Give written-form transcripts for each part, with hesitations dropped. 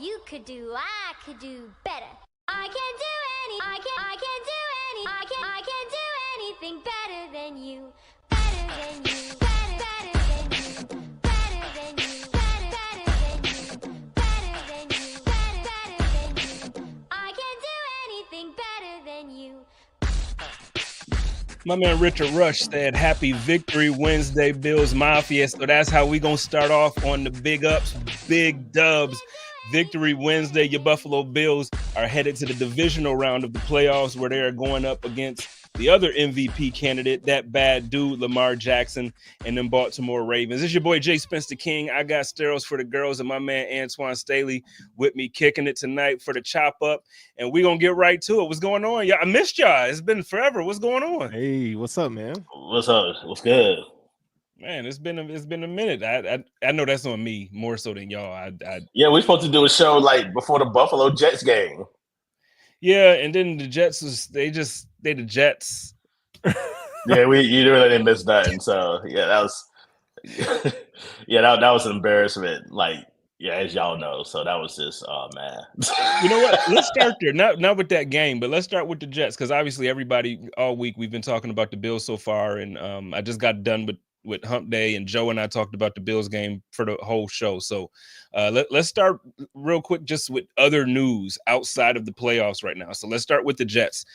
you could do, I could do better. I can do anything better than you. Better than you. Better than you. Better than you. Better than you. Better than you. Better than you. I can do anything better than you. My man Richard Rush said, "Happy Victory Wednesday, Bills Mafia." So that's how we gonna start off on the big ups, big dubs. Victory Wednesday. Your Buffalo Bills are headed to the divisional round of the playoffs, where they are going up against the other MVP candidate, that bad dude Lamar Jackson, and then Baltimore Ravens. This is your boy JSpenceTheKing. I got steroids for the girls and my man Antwan Staley with me, kicking it tonight for the chop up, and we're gonna get right to it. What's going on? Yeah, I missed y'all. It's been forever. What's going on? Hey, what's up, man? What's up? What's good? Man, it's been a minute. I know that's on me more so than y'all. Yeah, we're supposed to do a show like before the Buffalo Jets game. Yeah, and then the Jets they the Jets. Yeah, you really didn't miss nothing. So yeah, that was that was an embarrassment. Like, yeah, as y'all know. So that was just man. You know what? Let's start there. Not with that game, but let's start with the Jets, because obviously everybody all week we've been talking about the Bills so far, and I just got done with Hump Day, and Joe and I talked about the Bills game for the whole show. So let's start real quick just with other news outside of the playoffs right now. So let's start with the Jets.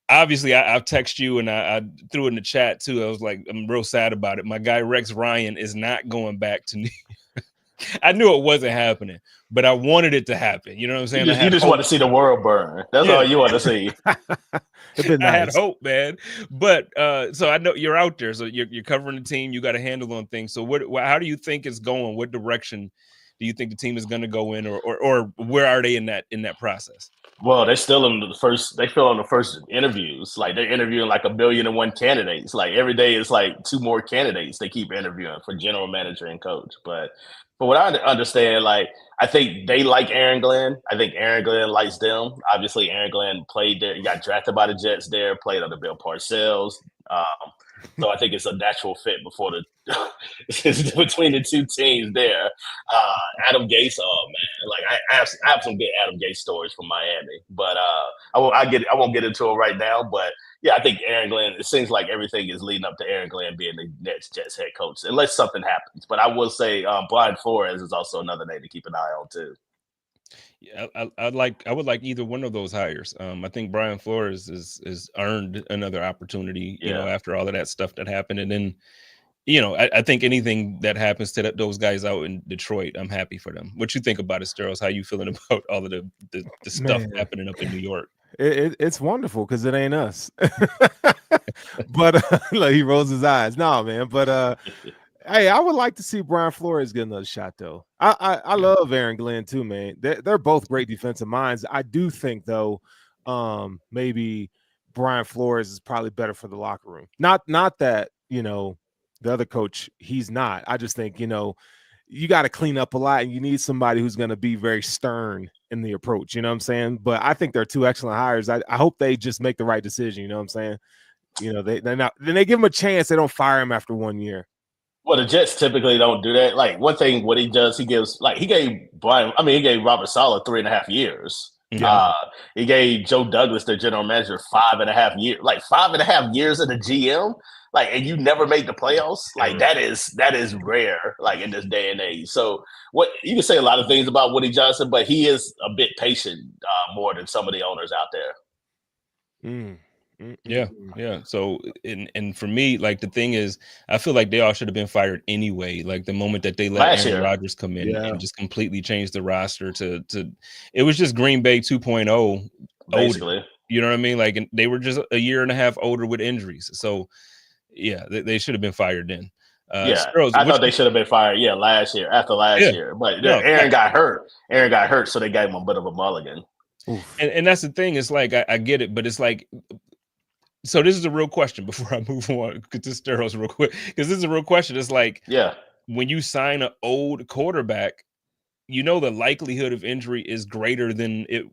Obviously, I've texted you, and I threw it in the chat too. I was like, I'm real sad about it. My guy Rex Ryan is not going back to New York. I knew it wasn't happening, but I wanted it to happen. You know what I'm saying? You just want to see the world burn. That's all you want to see. I had hope, man. But so I know you're out there, so you're covering the team. You got a handle on things. So how do you think it's going? What direction do you think the team is going to go in, or where are they in that process? Well, they're still in the first. They still on the first interviews. Like, they're interviewing like 1,000,001 candidates. Like, every day is like 2 more candidates they keep interviewing for general manager and coach. But what I understand, like, I think they like Aaron Glenn. I think Aaron Glenn likes them. Obviously, Aaron Glenn played there. He got drafted by the Jets there. Played under Bill Parcells. So I think it's a natural fit between the two teams there. Adam Gase, oh man, like I have some good Adam Gase stories from Miami, but I won't get into it right now. But yeah, I think Aaron Glenn. It seems like everything is leading up to Aaron Glenn being the next Jets head coach, unless something happens. But I will say Brian Flores is also another name to keep an eye on too. Yeah, I would like either one of those hires. I think Brian Flores is earned another opportunity, you know, after all of that stuff that happened. And then, you know, I think anything that happens to those guys out in Detroit, I'm happy for them. What you think about it, Steros? How you feeling about all of the stuff happening up in New York? It's wonderful because it ain't us. But like, he rolls his eyes. No, man. But hey, I would like to see Brian Flores get another shot, though. I love Aaron Glenn too, man. They're both great defensive minds. I do think, though, maybe Brian Flores is probably better for the locker room. Not that, you know, the other coach, he's not. I just think, you know, you got to clean up a lot, and you need somebody who's going to be very stern in the approach. You know what I'm saying? But I think they're 2 excellent hires. I hope they just make the right decision. You know what I'm saying? You know, they're not. Then they give him a chance. They don't fire him after 1 year. Well, the Jets typically don't do that. Like, one thing, what he does, he gave Robert Saleh 3.5 years. Yeah. He gave Joe Douglas, their general manager, 5.5 years. Like, 5.5 years of the GM, like, and you never made the playoffs. Like, that is rare, like, in this day and age. So, what you can say a lot of things about Woody Johnson, but he is a bit patient more than some of the owners out there. Yeah. So, and for me, like, the thing is, I feel like they all should have been fired anyway. Like, the moment that they let Aaron Rodgers come in and just completely change the roster to it was just Green Bay 2.0 basically. Older, you know what I mean? Like, and they were just a year and a half older with injuries. So yeah, they should have been fired then. I thought they should have been fired. Yeah, after last year. But Aaron got hurt. Aaron got hurt, so they gave him a bit of a mulligan. And that's the thing. It's like I get it, but it's like. So this is a real question before I move on to Steros real quick, because this is a real question. It's like, when you sign an old quarterback, you know, the likelihood of injury is greater than it.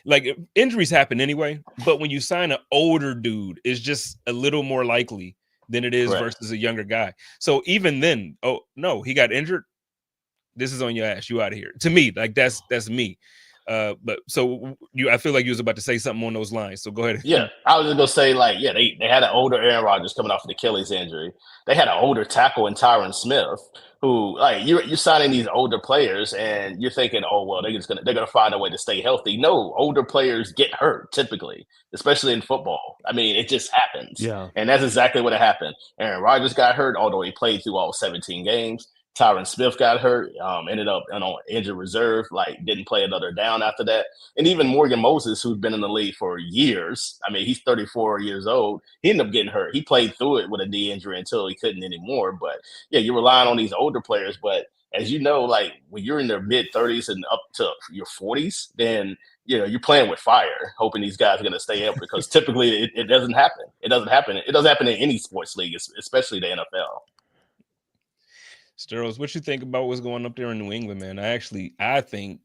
Like, injuries happen anyway, but when you sign an older dude, it's just a little more likely than it is versus a younger guy. So even then, oh no, he got injured. this is on your ass. You out of here. To me, like that's me. But so I feel like you was about to say something on those lines. So go ahead. Yeah, I was just gonna say, like, yeah, they had an older Aaron Rodgers coming off an Achilles injury. They had an older tackle in Tyron Smith, who, like, you're signing these older players, and you're thinking, oh well, they're gonna find a way to stay healthy. No, older players get hurt typically, especially in football. I mean, it just happens. Yeah. And that's exactly what happened. Aaron Rodgers got hurt, although he played through all 17 games. Tyron Smith got hurt, ended up on injured reserve, like didn't play another down after that. And even Morgan Moses, who's been in the league for years, I mean, he's 34 years old. He ended up getting hurt. He played through it with a knee injury until he couldn't anymore. But yeah, you're relying on these older players. But as you know, like when you're in their mid 30s and up to your 40s, then you're playing with fire, hoping these guys are going to stay up, because typically it doesn't happen. It doesn't happen. It doesn't happen in any sports league, especially the NFL. Sterles, what you think about what's going up there in New England, man? I think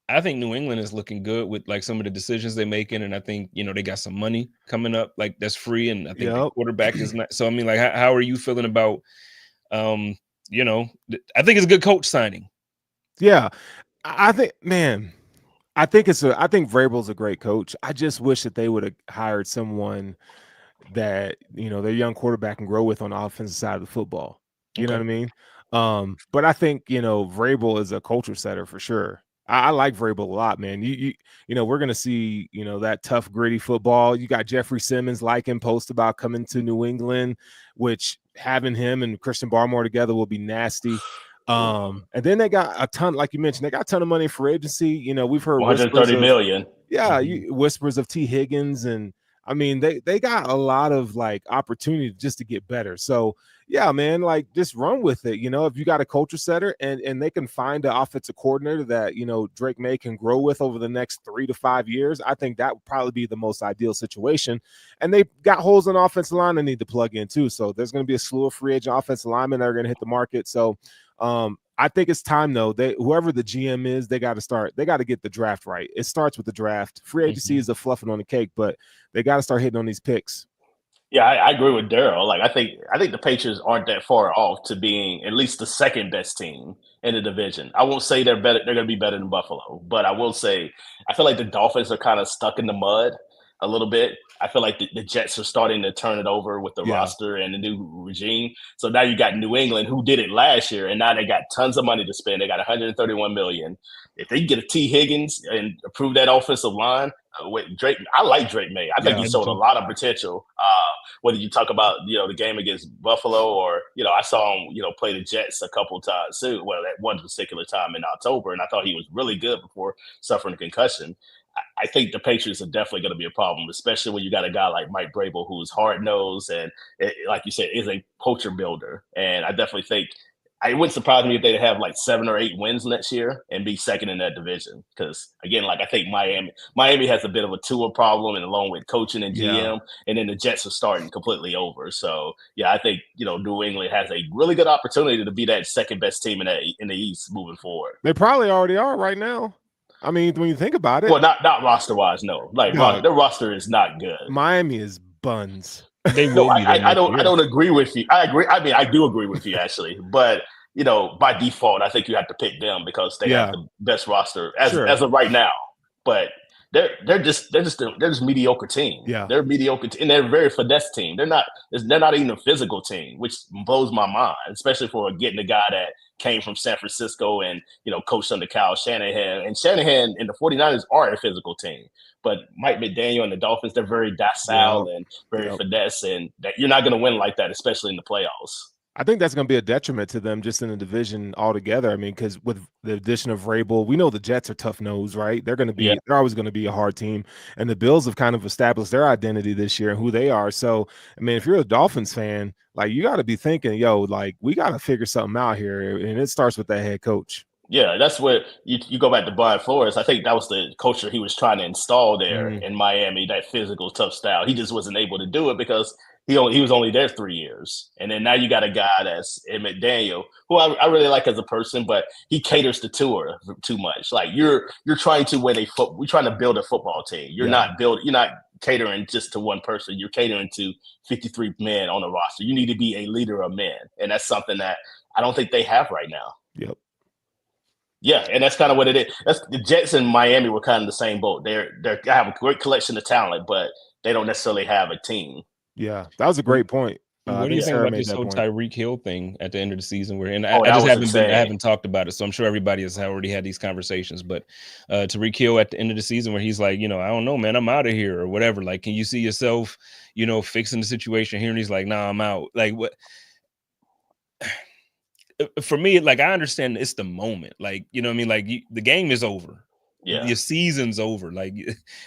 New England is looking good with like some of the decisions they're making, and I think they got some money coming up like that's free, and I think the quarterback is not. So I mean, like, how are you feeling about? I think it's a good coach signing. Yeah, I think Vrabel's a great coach. I just wish that they would have hired someone that their young quarterback can grow with on the offensive side of the football. You know what I mean? But I think Vrabel is a culture setter for sure. I like Vrabel a lot, man. We're gonna see that tough, gritty football. You got Jeffrey Simmons liking post about coming to New England, which having him and Christian Barmore together will be nasty. And then they got a ton, like you mentioned, they got a ton of money for agency. We've heard 130 million. Yeah, whispers of T. Higgins, and I mean they got a lot of like opportunity just to get better. So yeah, man, like just run with it. If you got a culture setter and they can find an offensive coordinator that Drake May can grow with over the next 3 to 5 years, I think that would probably be the most ideal situation. And they got holes in the offensive line they need to plug in too. So there's going to be a slew of free agent offensive linemen that are going to hit the market. So I think it's time though. Whoever the GM is, they got to start. They got to get the draft right. It starts with the draft. Free agency is a fluffing on the cake, but they got to start hitting on these picks. Yeah, I agree with Daryl. Like, I think the Patriots aren't that far off to being at least the second best team in the division. I won't say they're better. They're going to be better than Buffalo, but I will say I feel like the Dolphins are kind of stuck in the mud a little bit. I feel like the Jets are starting to turn it over with the roster and the new regime. So now you got New England, who did it last year, and now they got tons of money to spend. They got $131 million. If they can get a T. Higgins and improve that offensive line with Drake, I like Drake May. I think he showed a lot of potential. Whether you talk about the game against Buffalo, or I saw him play the Jets a couple times too. Well, at one particular time in October, and I thought he was really good before suffering a concussion. I think the Patriots are definitely going to be a problem, especially when you got a guy like Mike Vrabel, who's hard-nosed and, like you said, is a culture builder. And I definitely think it wouldn't surprise me if they'd have like 7 or 8 wins next year and be second in that division. Because, again, like I think Miami has a bit of a Tua problem, and along with coaching and GM, and then the Jets are starting completely over. So, yeah, I think, New England has a really good opportunity to be that second-best team in the East moving forward. They probably already are right now. I mean, when you think about it. Well, not roster-wise, no. Like, their roster is not good. Miami is buns. They will be. I don't agree with you. I agree. I mean, I do agree with you, actually. But, by default, I think you have to pick them because they have the best roster as of right now. But they're just mediocre team. Yeah. They're mediocre, and they're a very finesse team. They're not even a physical team, which blows my mind, especially for getting a guy that came from San Francisco and, coached under Kyle Shanahan. And Shanahan and the 49ers are a physical team. But Mike McDaniel and the Dolphins, they're very docile and very finesse. And you're not going to win like that, especially in the playoffs. I think that's going to be a detriment to them just in the division altogether. I mean, because with the addition of Vrabel, we know the Jets are tough nosed, right? They're always going to be a hard team. And the Bills have kind of established their identity this year and who they are. So, I mean, if you're a Dolphins fan, like you got to be thinking, like we got to figure something out here. And it starts with that head coach. Yeah, that's where you go back to Brian Flores. I think that was the culture he was trying to install there in Miami, that physical, tough style. He just wasn't able to do it because he was only there 3 years. And then now you got a guy that's McDaniel, who I really like as a person, but he caters to Tua too much. Like you're trying to we're trying to build a football team. You're not catering just to one person. You're catering to 53 men on the roster. You need to be a leader of men. And that's something that I don't think they have right now. Yep. Yeah, and that's kind of what it is. That's the Jets and Miami were kind of the same boat. They have a great collection of talent, but they don't necessarily have a team. Yeah, that was a great point. I What do you think think Sarah about made this that whole point. Tyreek Hill thing at the end of the season? And Oh, I that just was haven't been, I insane. haven't talked about it, so I'm sure everybody has already had these conversations. But Tyreek Hill at the end of the season, where he's like, I don't know, man, I'm out of here or whatever. Like, can you see yourself, fixing the situation here? And he's like, nah, I'm out. Like, what? For me, like, I understand it's the moment. Like, you know what I mean? Like, the game is over. Yeah. Your season's over. Like,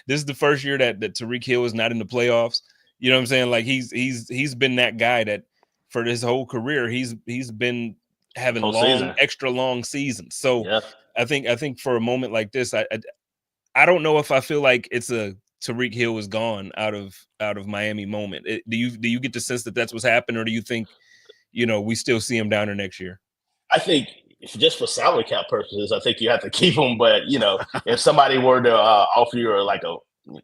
this is the first year that Tyreek Hill is not in the playoffs. You know what I'm saying? Like, he's been that guy that for his whole career, he's been having extra long seasons. So yeah. I think for a moment like this, I don't know if I feel like it's a Tyreek Hill is gone out of Miami moment. Do you get the sense that that's what's happened, or do you think we still see him down there next year? I think just for salary cap purposes, I think you have to keep him. But if somebody were to offer you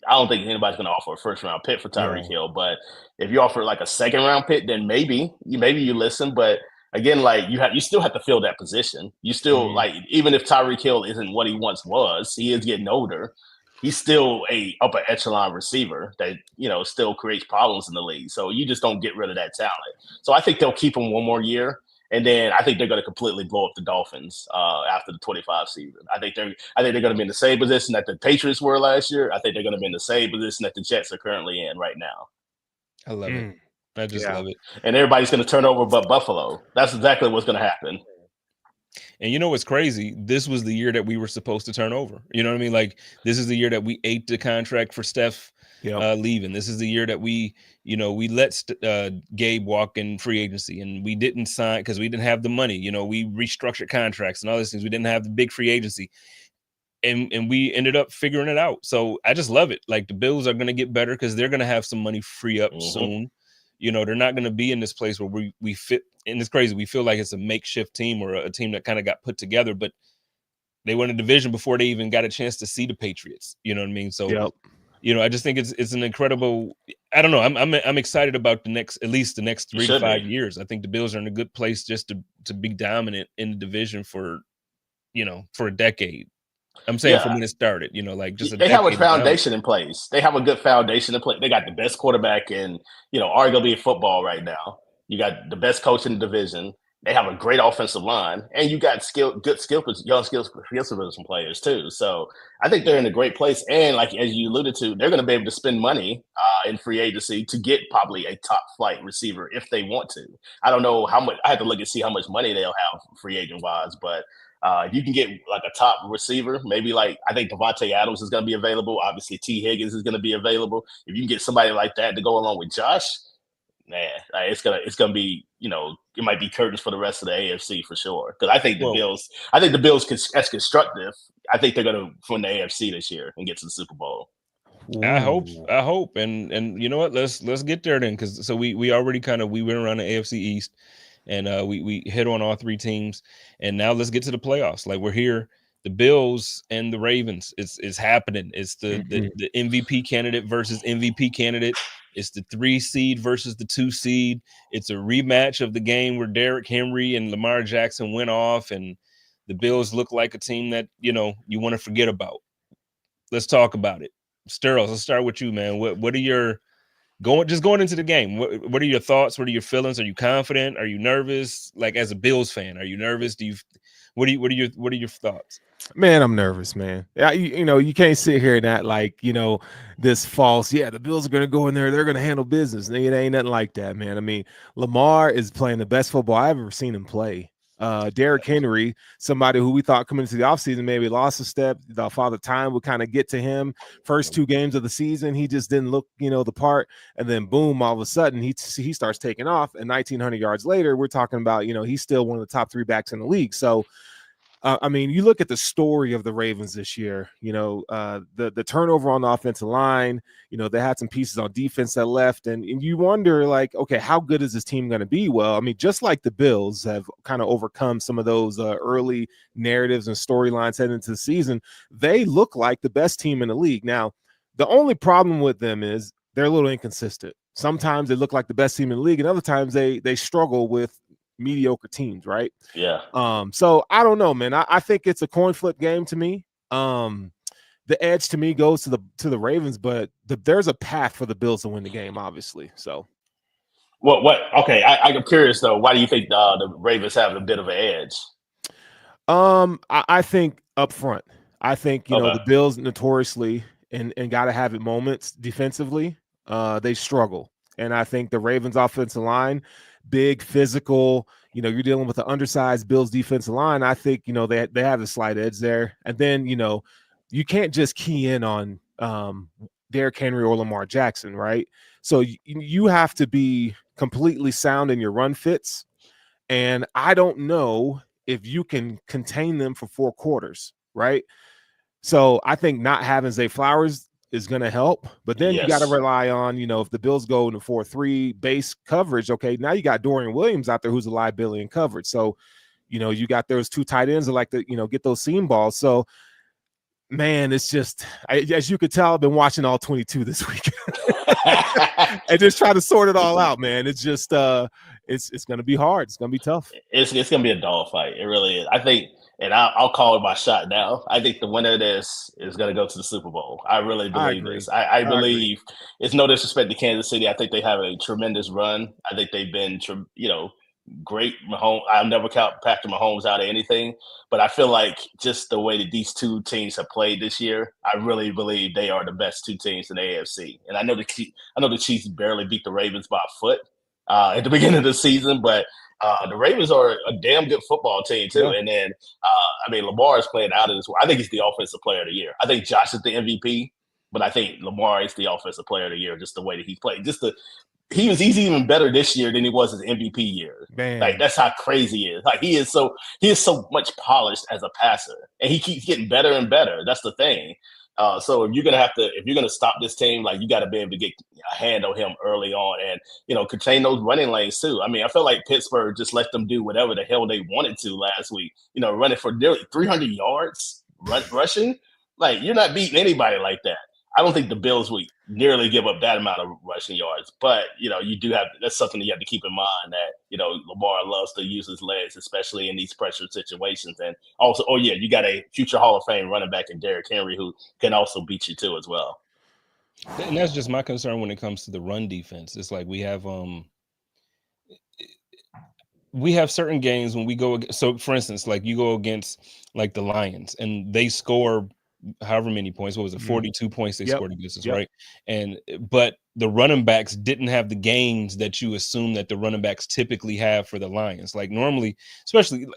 I don't think anybody's going to offer a first round pick for Tyreek Hill. But if you offer like a second round pick, then maybe you listen. But again, like you still have to fill that position. You still like, even if Tyreek Hill isn't what he once was, he is getting older. He's still a upper echelon receiver that still creates problems in the league. So you just don't get rid of that talent. So I think they'll keep him one more year. And then I think they're going to completely blow up the Dolphins after the 25 season. I think they're going to be in the same position that the Patriots were last year. I think they're going to be in the same position that the Jets are currently in right now. I love it. I just love it. And everybody's going to turn over but Buffalo. That's exactly what's going to happen. And you know what's crazy? This was the year that we were supposed to turn over. You know what I mean? Like, this is the year that we ate the contract for Steph leaving. This is the year that we let Gabe walk in free agency, and we didn't sign because we didn't have the money. We restructured contracts and all these things. We didn't have the big free agency, and we ended up figuring it out. So I just love it. Like, the Bills are going to get better because they're going to have some money free up soon. They're not going to be in this place where we fit. And it's crazy. We feel like it's a makeshift team or a team that kind of got put together, but they won a division before they even got a chance to see the Patriots. You know what I mean? So, I just think it's an incredible. I don't know. I'm excited about at least the next 3 to 5 years. I think the Bills are in a good place just to be dominant in the division for a decade. I'm saying from when it started, they have a foundation in place. They have a good foundation in place. They got the best quarterback in, arguably in football right now. You got the best coach in the division. They have a great offensive line, and you got young skill position players too. So I think they're in a great place. And like as you alluded to, they're going to be able to spend money in free agency to get probably a top flight receiver if they want to. I don't know how much. I have to look and see how much money they'll have free agent wise, but if you can get like a top receiver, maybe I think Devontae Adams is going to be available. Obviously, T. Higgins is going to be available. If you can get somebody like that to go along with Josh, man, it's gonna be it might be curtains for the rest of the AFC for sure. Because I think the Bills, as constructive, I think they're gonna win the AFC this year and get to the Super Bowl. I hope, and you know what? Let's get there then, because we already we went around the AFC East, and we hit on all three teams, and now let's get to the playoffs. Like, we're here, the Bills and the Ravens. It's happening. It's the MVP candidate versus MVP candidate. It's the 3 seed versus the 2 seed. It's a rematch of the game where Derrick Henry and Lamar Jackson went off, and the Bills look like a team that you want to forget about. Let's talk about it. Sterles, let's start with you, man. What are your going into the game? What are your thoughts? What are your feelings? Are you confident? Are you nervous? Like, as a Bills fan, are you nervous? What are your thoughts? Man, I'm nervous, man. Yeah, you can't sit here and act like this false. Yeah, the Bills are gonna go in there. They're gonna handle business. It ain't nothing like that, man. I mean, Lamar is playing the best football I've ever seen him play. Derrick Henry, somebody who we thought coming into the offseason maybe lost a step. The Father Time would kind of get to him. First 2 games of the season, he just didn't look, the part. And then boom, all of a sudden he starts taking off. And 1,900 yards later, we're talking about, he's still one of the top 3 backs in the league. So, I mean, you look at the story of the Ravens this year, the turnover on the offensive line, they had some pieces on defense that left, and you wonder, like, okay, how good is this team going to be? Well, I mean, just like the Bills have kind of overcome some of those early narratives and storylines heading into the season, they look like the best team in the league. Now, the only problem with them is they're a little inconsistent. Sometimes they look like the best team in the league, and other times they struggle with mediocre teams, right? Yeah. So I don't know, man. I think it's a coin flip game to me. The edge to me goes to the Ravens, but there's a path for the Bills to win the game, obviously. So What? Okay, I'm curious though. Why do you think the Ravens have a bit of an edge? I think up front, I think, Okay. the Bills notoriously and got to have it moments defensively. They struggle. And I think the Ravens offensive line, big, physical, you're dealing with the undersized Bills defensive line. I think, they have a slight edge there. And then, you can't just key in on Derrick Henry or Lamar Jackson, right? So you have to be completely sound in your run fits. And I don't know if you can contain them for 4 quarters, right? So I think not having Zay Flowers is going to help, but then you got to rely on, if the Bills go into 4-3 base coverage, okay, now you got Dorian Williams out there who's a liability in coverage. So, you got those 2 tight ends that like to, get those seam balls. So, man, it's just, as you could tell, I've been watching all 22 this week and just try to sort it all out, man. It's just, it's going to be hard. It's going to be tough. It's going to be a dogfight. It really is. I think, and I'll call it my shot now. I think the winner of this is going to go to the Super Bowl. I really believe this. I believe it's no disrespect to Kansas City. I think they have a tremendous run. I think they've been, great. Mahomes. I'll never count Patrick Mahomes out of anything, but I feel like just the way that these 2 teams have played this year, I really believe they are the best 2 teams in the AFC. And I know the Chiefs barely beat the Ravens by a foot at the beginning of the season, but the Ravens are a damn good football team too. Yeah. And then, Lamar is playing out of this. I think he's the offensive player of the year. I think Josh is the MVP, but I think Lamar is the offensive player of the year, just the way that he played. He's even better this year than he was his MVP year. Man. Like, that's how crazy he is. Like, he is so much polished as a passer, and he keeps getting better and better. That's the thing. So if you're gonna stop this team, like, you got to be able to get a hand on him early on, and contain those running lanes too. I mean, I feel like Pittsburgh just let them do whatever the hell they wanted to last week. Running for nearly 300 yards rushing. Like, you're not beating anybody like that. I don't think the Bills would nearly give up that amount of rushing yards, but you do have, that's something you have to keep in mind, that Lamar loves to use his legs, especially in these pressure situations. And also, you got a future Hall of Fame running back in Derrick Henry who can also beat you too as well. And that's just my concern when it comes to the run defense. It's like we have certain games when we go. So, for instance, like you go against like the Lions, and they score however many points. What was it? 42 points they scored against us, right? But the running backs didn't have the gains that you assume that the running backs typically have for the Lions. Like normally, especially,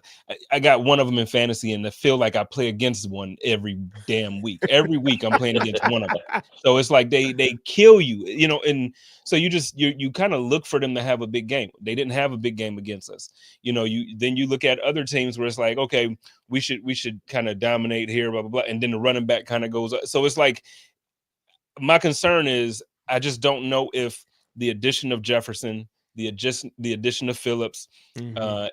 I got one of them in fantasy, and I feel like I play against one every damn week. Every week I'm playing against one of them. So it's like they kill you, and so you kind of look for them to have a big game. They didn't have a big game against us. Then you look at other teams where it's like, okay, we should kind of dominate here, blah, blah, blah. And then the running back kind of goes up. So it's like, my concern is, I just don't know if the addition of Jefferson, the addition of Phillips,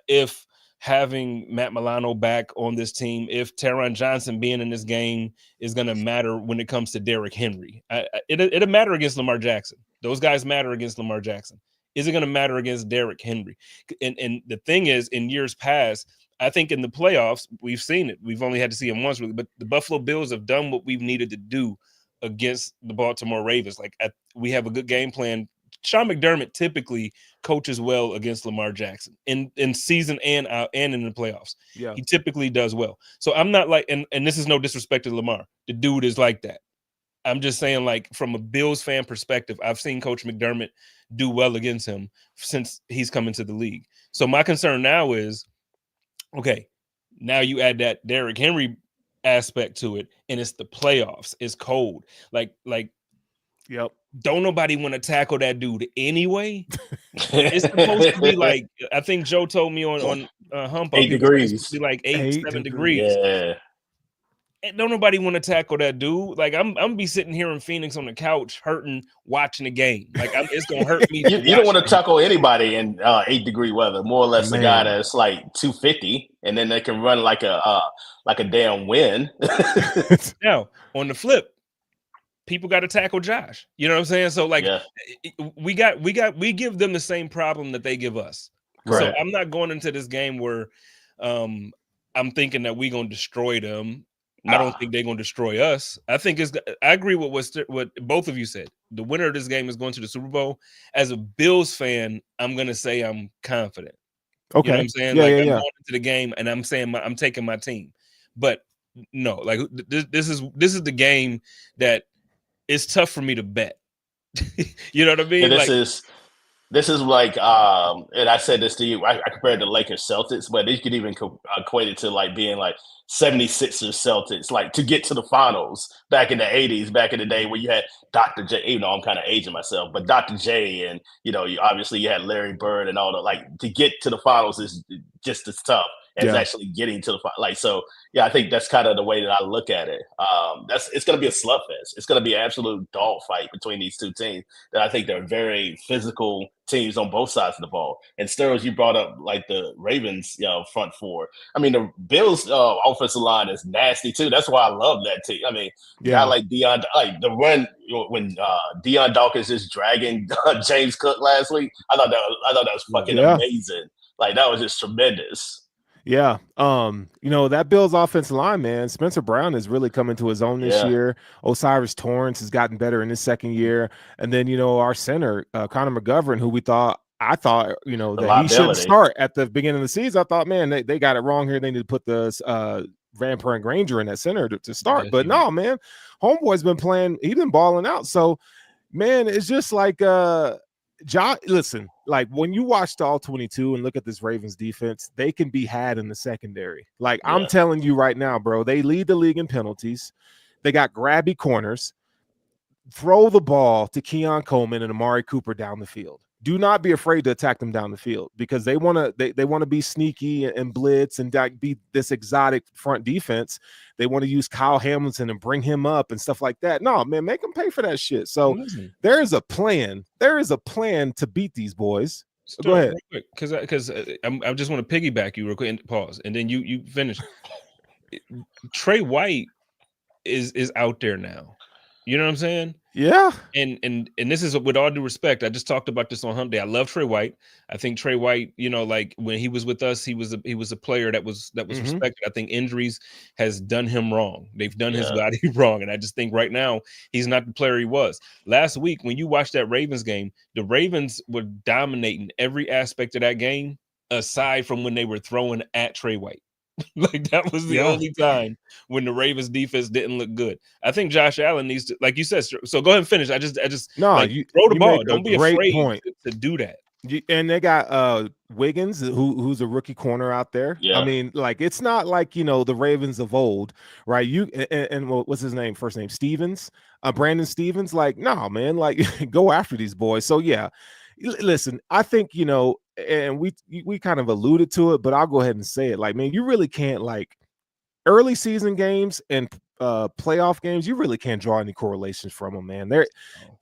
if having Matt Milano back on this team, if Taron Johnson being in this game is going to matter when it comes to Derrick Henry. It'll matter against Lamar Jackson. Those guys matter against Lamar Jackson. Is it going to matter against Derrick Henry? And the thing is, in years past, I think in the playoffs, we've seen it. We've only had to see him once, really, but the Buffalo Bills have done what we've needed to do against the Baltimore Ravens. Like, we have a good game plan. Sean McDermott typically coaches well against Lamar Jackson in season and in the playoffs. Yeah, he typically does well. So I'm not like, and this is no disrespect to Lamar. The dude is like that. I'm just saying, like, from a Bills fan perspective, I've seen Coach McDermott do well against him since he's come into the league. So my concern now is, okay, now you add that Derrick Henry aspect to it, and it's the playoffs. It's cold. Like, yep. Don't nobody want to tackle that dude anyway. It's supposed to be like, I think Joe told me on Hump Up, 8 degrees. Be like 7 degrees. Yeah. And don't nobody want to tackle that dude. Like, I'm be sitting here in Phoenix on the couch hurting watching the game. Like, it's gonna hurt me. You don't want to tackle anybody in 8-degree weather. More or less, a guy that's like 250, and then they can run like a damn wind. Now, on the flip, people got to tackle Josh. You know what I'm saying? So, like, we give them the same problem that they give us. So Right. I'm not going into this game where I'm thinking that we're gonna destroy them. I don't think they're gonna destroy us. I think I agree with what both of you said. The winner of this game is going to the Super Bowl. As a Bills fan, I'm gonna say I'm confident. Okay. You know what I'm saying? Yeah, Like yeah, I'm yeah. going into the game and I'm saying I'm taking my team. But no, like this is the game that it's tough for me to bet. You know what I mean? Yeah, Like this is like, and I said this to you, I compared the Lakers Celtics, but you could even equate it to like being like 76ers Celtics, like to get to the finals back in the 80s, back in the day where you had Dr. J, even though I'm kind of aging myself, but Dr. J and, obviously you had Larry Bird and all that, like to get to the finals is just as tough as Yeah. actually getting to the final. Like, so yeah, I think that's kind of the way that I look at it. It's going to be a slugfest. It's going to be an absolute dogfight between these two teams that I think they're very physical teams on both sides of the ball. And Sterles, you brought up like the Ravens, front four. I mean, the Bills' offensive line is nasty too. That's why I love that team. I mean, a guy like Deion, like the run when Deion Dawkins just dragging James Cook last week. I thought that was fucking amazing. Like that was just tremendous. Yeah. That Bills offensive line, man, Spencer Brown is really coming to his own this year. Osiris Torrance has gotten better in his second year. And then, our center, Connor McGovern, who I thought, that he shouldn't start at the beginning of the season. I thought, man, they got it wrong here. They need to put the Vampire and Granger in that center to start. But no, man, homeboy's been playing. He's been balling out. So, man, it's just like listen, like when you watch the all 22 and look at this Ravens defense, they can be had in the secondary. Like I'm telling you right now, bro, they lead the league in penalties. They got grabby corners. Throw the ball to Keon Coleman and Amari Cooper down the field. Do not be afraid to attack them down the field because they want to be sneaky and blitz and be this exotic front defense. They want to use Kyle Hamilton and bring him up and stuff like that. No, man, make them pay for that shit. So there is a plan. There is a plan to beat these boys. Go ahead, because I just want to piggyback you real quick and pause, and then you finish. Trey White is out there now. You know what I'm saying? Yeah. And this is with all due respect. I just talked about this on Hump Day. I love Trey White. I think Trey White, like when he was with us, he was a player that was respected. I think injuries has done him wrong. They've done his body wrong. And I just think right now he's not the player he was. Last week, when you watched that Ravens game, the Ravens were dominating every aspect of that game, aside from when they were throwing at Trey White. Like that was the only time when the Ravens defense didn't look good. I think Josh Allen needs to, like you said. So go ahead and finish. I just you throw the ball. Don't be afraid to do that. And they got Wiggins, who's a rookie corner out there. Yeah. I mean, like it's not like the Ravens of old, right? And what's his name? First name Stevens, Brandon Stevens. Like, no, man, like go after these boys. So yeah, listen, I think and we kind of alluded to it, but I'll go ahead and say it. Like, man, you really can't like early season games and playoff games. You really can't draw any correlations from them, man.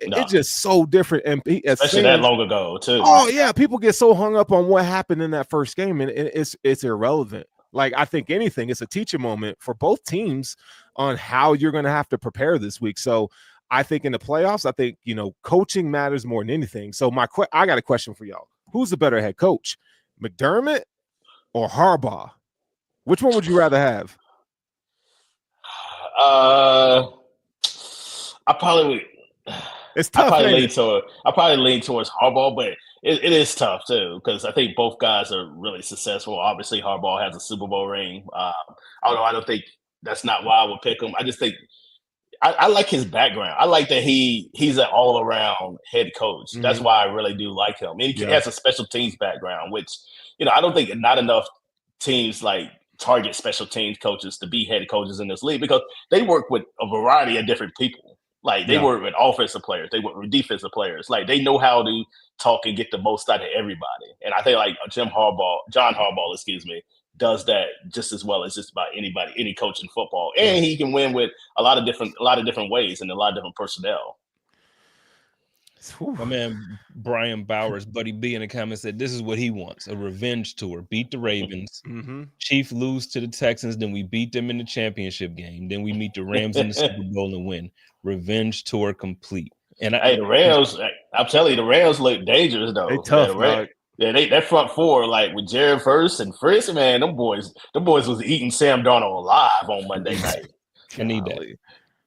It's just so different, and especially that long ago too. Oh yeah, people get so hung up on what happened in that first game, and it's irrelevant. Like I think anything, it's a teaching moment for both teams on how you're going to have to prepare this week. So I think in the playoffs, I think coaching matters more than anything. So I got a question for y'all. Who's the better head coach, McDermott or Harbaugh? Which one would you rather have? I probably would. It's tough. I probably lean towards Harbaugh, but it is tough too because I think both guys are really successful. Obviously, Harbaugh has a Super Bowl ring. Although I don't think that's not why I would pick him. I just think I like his background. I like that he's an all around head coach. That's why I really do like him. And he has a special teams background, which I don't think not enough teams like target special teams coaches to be head coaches in this league because they work with a variety of different people. Like they work with offensive players, they work with defensive players. Like they know how to talk and get the most out of everybody. And I think like John Harbaugh, does that just as well as just about any coach in football. And he can win with a lot of different ways and a lot of different personnel. My man Brian Bowers, Buddy B, in the comments said this is what he wants: a revenge tour. Beat the Ravens, Chiefs lose to the Texans, then we beat them in the championship game, then we meet the Rams in the Super Bowl and win. Revenge tour complete. And the Rams, I'm telling you, the Rams look dangerous though. They tough, Yeah, that front four, like with Jared Verse and Fritz, man, them boys was eating Sam Darnold alive on Monday night. I need that. Golly.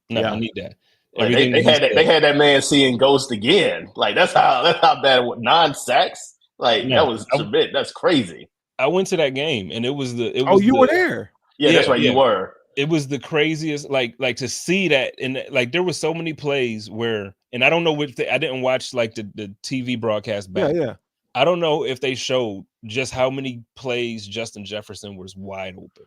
No, Yeah. I need that. Like Everything they that he had said. they had that man seeing ghost again. Like that's how bad it was. 9 sacks. Like No, that was tremendous. That's crazy. I went to that game and it was you were there. Yeah, that's right. You were. It was the craziest, like to see that, and like there was so many plays where, and I don't know which I didn't watch like the TV broadcast back. Yeah. I don't know if they showed just how many plays Justin Jefferson was wide open.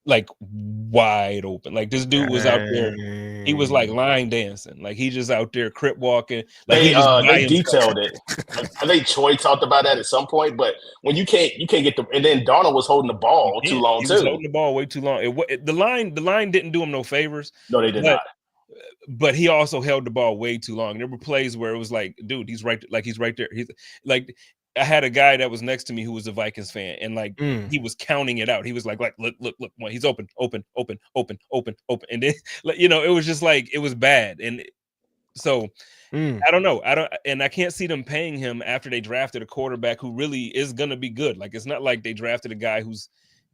Like wide open. Like this dude was out there. He was like line dancing. Like he just out there crip walking. Like they detailed it. I think Troy talked about that at some point. But when you can't get the, and then Darnold was holding the ball too long too. He was holding the ball way too long. The line didn't do him no favors. No, they did not. But he also held the ball way too long. There were plays where it was like, dude, he's right there. He's like, I had a guy that was next to me who was a Vikings fan, and like he was counting it out. He was like, look, he's open, and then like, it was just like it was bad, and so I don't know. I can't see them paying him after they drafted a quarterback who really is gonna be good. Like it's not like they drafted a guy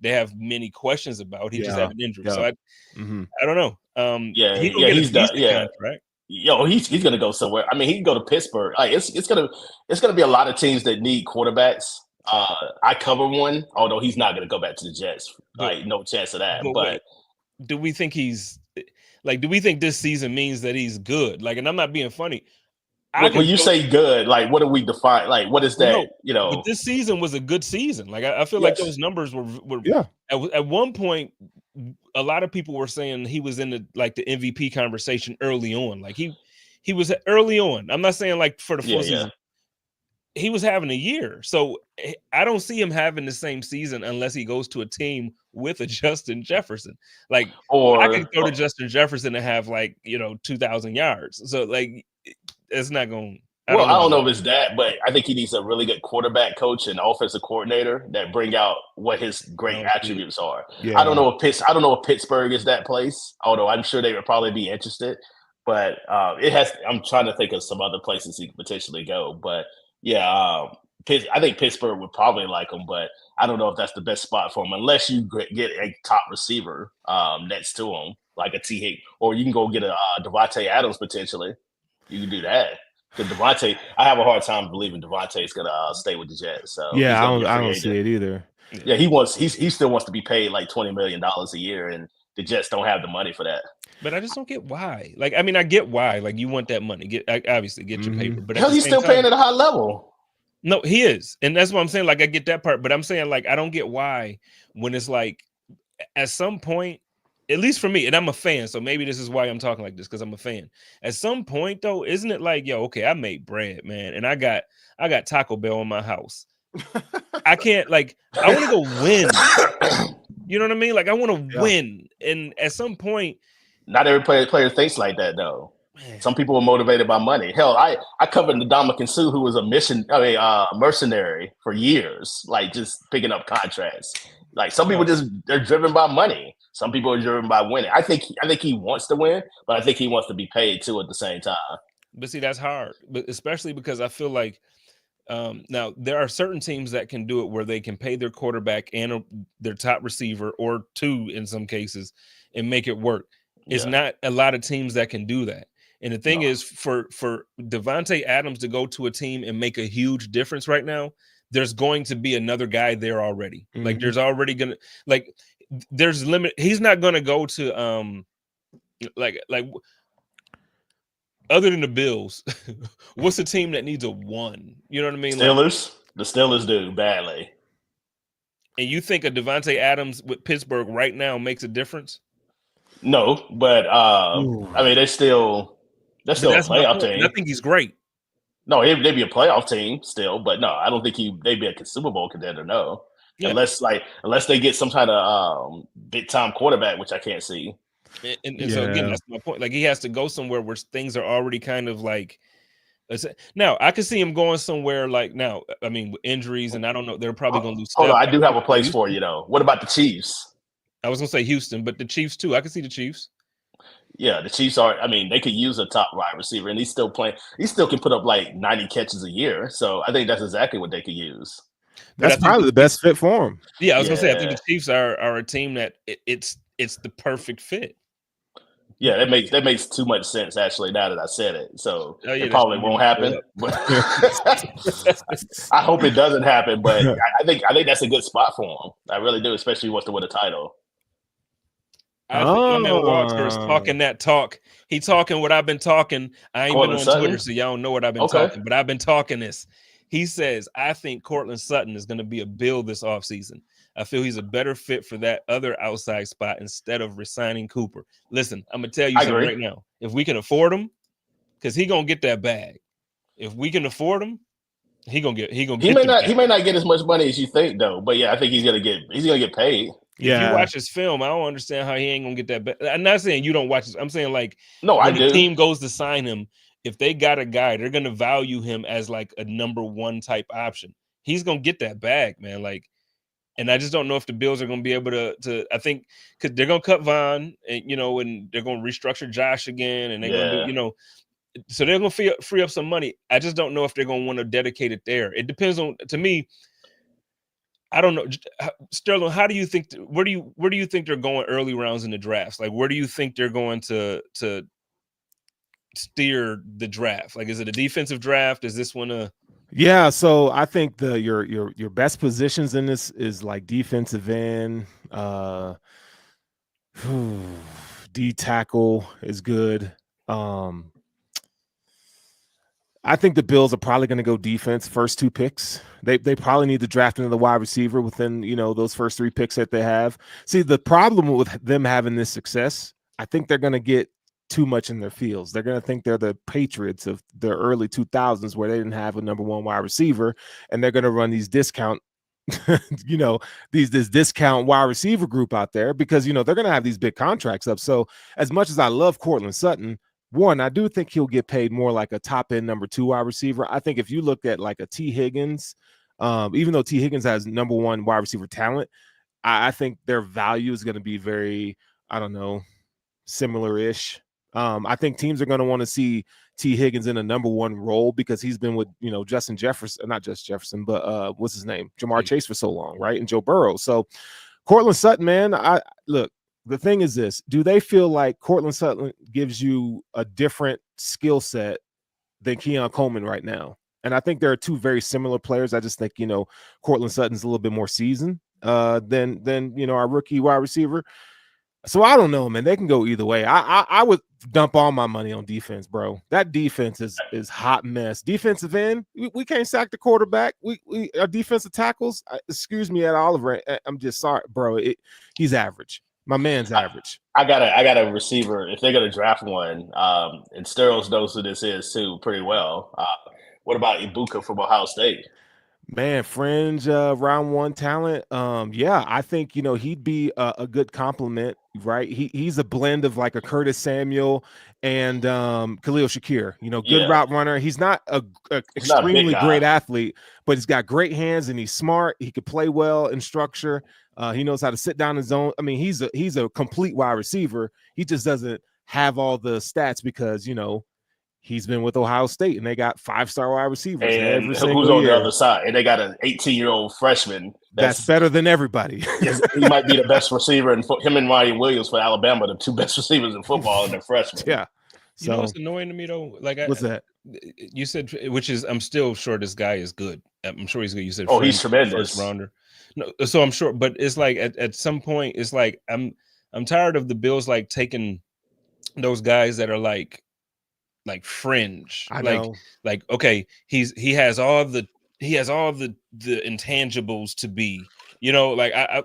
they have many questions about. He just had an injury, so I don't know. He's done. Yeah. Contract. Yo, he's gonna go somewhere. I mean, he can go to Pittsburgh. Like it's gonna be a lot of teams that need quarterbacks. I cover one, although he's not gonna go back to the Jets. Like no chance of that. But do we think do we think this season means that he's good? Like, and I'm not being funny. When you say good, like what do we define? Like what is that? But this season was a good season. Like I feel like those numbers were at one point. A lot of people were saying he was in the MVP conversation early on. Like he was early on. I'm not saying like for the full season. He was having a year. So I don't see him having the same season unless he goes to a team with a Justin Jefferson. Like I could go to Justin Jefferson and have 2,000 yards. So like it's not going. I don't know if it's that, but I think he needs a really good quarterback coach and offensive coordinator that bring out what his great attributes are. Yeah. I don't know if Pittsburgh is that place, although I'm sure they would probably be interested. But I'm trying to think of some other places he could potentially go. But I think Pittsburgh would probably like him, but I don't know if that's the best spot for him unless you get a top receiver next to him, like a T. Hick, or you can go get a Devontae Adams potentially. You can do that. Because Devontae, I have a hard time believing Devontae is gonna stay with the Jets. So I don't see it either. Yeah, he still wants to be paid like $20 million a year, and the Jets don't have the money for that. But I just don't get why. Like, I mean, I get why. Like, you want that money. Obviously get your paper. But he's still paying at a high level. No, he is, and that's what I'm saying. Like, I get that part, but I'm saying like I don't get why when it's like at some point. At least for me, and I'm a fan, so maybe this is why I'm talking like this, because I'm a fan. At some point, though, isn't it like, okay, I made bread, man, and I got Taco Bell in my house. I can't I want to go win. You know what I mean? Like I want to win, and at some point, not every player thinks like that, though. Man. Some people are motivated by money. Hell, I covered Ndamukong Suh, who was a mercenary for years, like just picking up contracts. Like some people they're driven by money. Some people are driven by winning. I think he wants to win, but I think he wants to be paid too at the same time. But see, that's hard, but especially because I feel like now there are certain teams that can do it where they can pay their quarterback and their top receiver or two in some cases and make it work. It's not a lot of teams that can do that. And the thing is, for Devontae Adams to go to a team and make a huge difference right now, there's going to be another guy there already. Mm-hmm. Like there's already gonna there's limit. He's not gonna go to like other than the Bills. What's a team that needs a one? You know what I mean? Steelers. The Steelers do badly. And you think a Devontae Adams with Pittsburgh right now makes a difference? No, but I mean they're still a playoff team. I think he's great. No, they'd be a playoff team still, but no, I don't think they'd be a Super Bowl contender. No, unless they get some kind of big time quarterback, which I can't see. And so again, that's my point. Like he has to go somewhere where things are already kind of like. Now I could see him going somewhere like now. I mean, with injuries, and I don't know. They're probably going to lose. Hold on, I do have a place for you though. What about the Chiefs? I was going to say Houston, but the Chiefs too. I can see the Chiefs. Yeah, the Chiefs are. I mean, they could use a top wide receiver, and he's still playing. He still can put up like 90 catches a year. So I think that's exactly what they could use. But I That's think probably the best fit for him. yeah, I was gonna say I think Yeah, the Chiefs are a team that it's the perfect fit. yeah, that makes too much sense actually. Now that I said it, so Oh yeah, it that probably shit made won't me throw happen. up. But I hope it doesn't happen. But I think that's a good spot for him. I really do, especially if he wants to win a title. I think my man Walker is Oh, talking that talk. He talking what I've been talking. I ain't Cortland been on Sutton? Twitter, so y'all don't know what I've been Okay. talking, but I've been talking this. He says, I think Cortland Sutton is going to be a bill this offseason. I feel he's a better fit for that other outside spot instead of resigning Cooper. Listen, I'm going to tell you I something agree. right now. If we can afford him, because he going to get that bag. If we can afford him, he may not get as much money as you think though. But yeah, I think he's gonna get paid. If you watch his film, I don't understand how he ain't gonna get that back. I'm not saying you don't watch this. I'm saying like No, when I the do. team goes to sign him, if they got a guy, they're gonna value him as like a number one type option. He's gonna get that bag, man. Like, and I just don't know if the Bills are gonna be able to. I think because they're gonna cut Von, and and they're gonna restructure Josh again, and they're gonna do, so they're gonna free up some money. I just don't know if they're gonna want to dedicate it there. It depends on. To me, I don't know, Sterling. How do you think? Where do you think they're going early rounds in the drafts? Like, where do you think they're going to steer the draft? Like, is it a defensive draft? Is this one a? Yeah, so I think your best positions in this is like defensive end, D tackle is good. I think the Bills are probably going to go defense first two picks. They probably need to draft another wide receiver within those first three picks that they have. See, the problem with them having this success, I think they're going to get too much in their fields. They're going to think they're the Patriots of the early 2000s where they didn't have a number one wide receiver, and they're going to run these discount this discount wide receiver group out there because they're going to have these big contracts up. So as much as I love Cortland Sutton, one, I do think he'll get paid more like a top end number two wide receiver. I think if you look at like a T Higgins, even though T Higgins has number one wide receiver talent, I think their value is going to be very, I don't know, similar-ish. I think teams are going to want to see T Higgins in a number one role because he's been with, Justin Jefferson, not just Jefferson, but what's his name? Jamar Chase for so long, right? And Joe Burrow. So Cortland Sutton, man, look, the thing is this, do they feel like Cortland Sutton gives you a different skill set than Keon Coleman right now? And I think there are two very similar players. I just think, Cortland Sutton's a little bit more seasoned than our rookie wide receiver. So I don't know, man. They can go either way. I would dump all my money on defense, bro. That defense is hot mess. Defensive end, we can't sack the quarterback. We our defensive tackles. Excuse me, Ed Oliver. I'm just sorry, bro. He's average. My man's average. I got a receiver. If they're gonna draft one, and Sterles knows who this is too pretty well. What about Ibuka from Ohio State? Man, fringe round one talent. Yeah, I think he'd be a good compliment, right? He's a blend of like a Curtis Samuel and Khalil Shakir. Good route runner. He's not a extremely great athlete, but he's got great hands and he's smart. He could play well in structure. He knows how to sit down his zone. I mean, he's a complete wide receiver. He just doesn't have all the stats because he's been with Ohio State, and they got 5-star wide receivers and every single who's on year. the other side, and they got an 18-year-old freshman that's better than everybody. He might be the best receiver, and him and Ryan Williams for Alabama, the two best receivers in football, and they're freshmen. Yeah. So, you know what's annoying to me though? Like, what's that? You said, which is, I'm still sure this guy is good. I'm sure he's good. You said, he's tremendous, first rounder. No, so I'm sure, but it's like at some point, it's like I'm tired of the Bills like taking those guys that are like fringe. I know. Like okay, he has all the intangibles to be, like I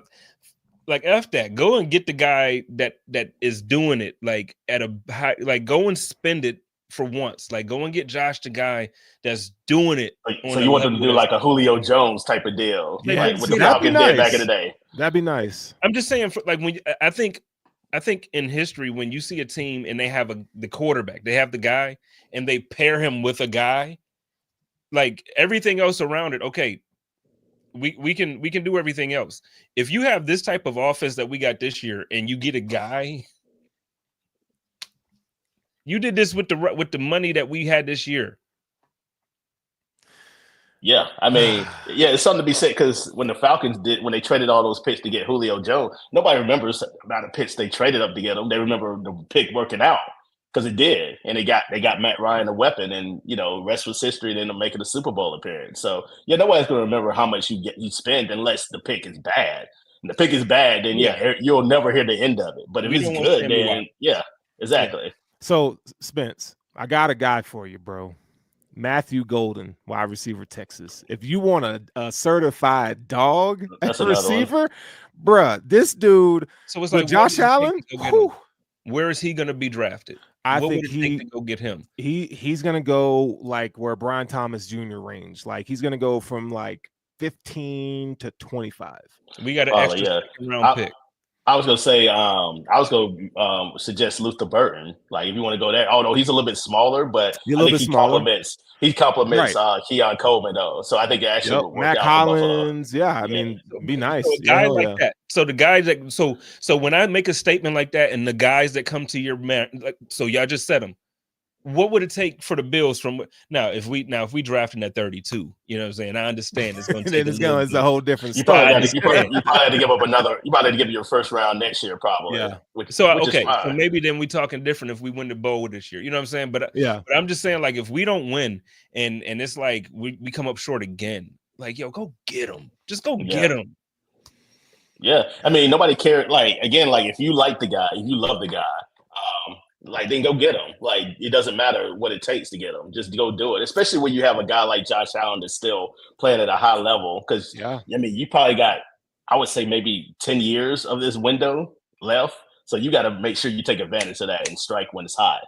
like F that. Go and get the guy that is doing it like at a high, like go and spend it for once. Like go and get Josh, the guy that's doing it. So you want them to do like a Julio Jones type of deal, yeah, like what the Falcons did back in the day. That'd be nice. I'm just saying, like when I think in history, when you see a team and they have the quarterback, they have the guy, and they pair him with a guy, like everything else around it, okay, we can do everything else. If you have this type of offense that we got this year, and you get a guy, You did this with the money that we had this year. Yeah, I mean, yeah, it's something to be said because when the Falcons when they traded all those picks to get Julio Jones, nobody remembers about the picks they traded up to get him. They remember the pick working out because it did, and they got Matt Ryan a weapon, and rest was history. And then them making a Super Bowl appearance. So yeah, nobody's gonna remember how much you spend unless the pick is bad. And the pick is bad, then you'll never hear the end of it. But if it's good, then yeah, exactly. Yeah. So Spence, I got a guy for you, bro. Matthew Golden, wide receiver, Texas. If you want a certified dog as a receiver, bruh, this dude. So it's like Josh Allen. Where is he going to be drafted? I what think would it take to go get him? He's going to go like where Brian Thomas Jr. range. Like he's going to go from like 15 to 25. We got an extra second round pick. I was gonna say, I was gonna suggest Luther Burton. Like, if you want to go there, although he's a little bit smaller, but I think he complements Keon Coleman though. So I think it actually would work Matt out Collins. Yeah, I mean, be nice. So a guy like that. So the guys that so when I make a statement like that, and the guys that come to your man, so y'all just said them. What would it take for the Bills from if we drafting at 32? You know what I'm saying? I understand it's going to take. It's a whole different you story. You probably had to give up another. You probably had to give your first round next year, probably. Yeah. So maybe then we talking different if we win the bowl this year. You know what I'm saying? But I'm just saying, like, if we don't win and it's like we come up short again, like, yo, go get them. Just go get them. Yeah, I mean, nobody cared. Like, again, like, if you like the guy, if you love the guy. Like, then go get him. Like, it doesn't matter what it takes to get him. Just go do it. Especially when you have a guy like Josh Allen that's still playing at a high level. Because, I mean, you probably got, I would say, maybe 10 years of this window left. So you got to make sure you take advantage of that and strike when it's high.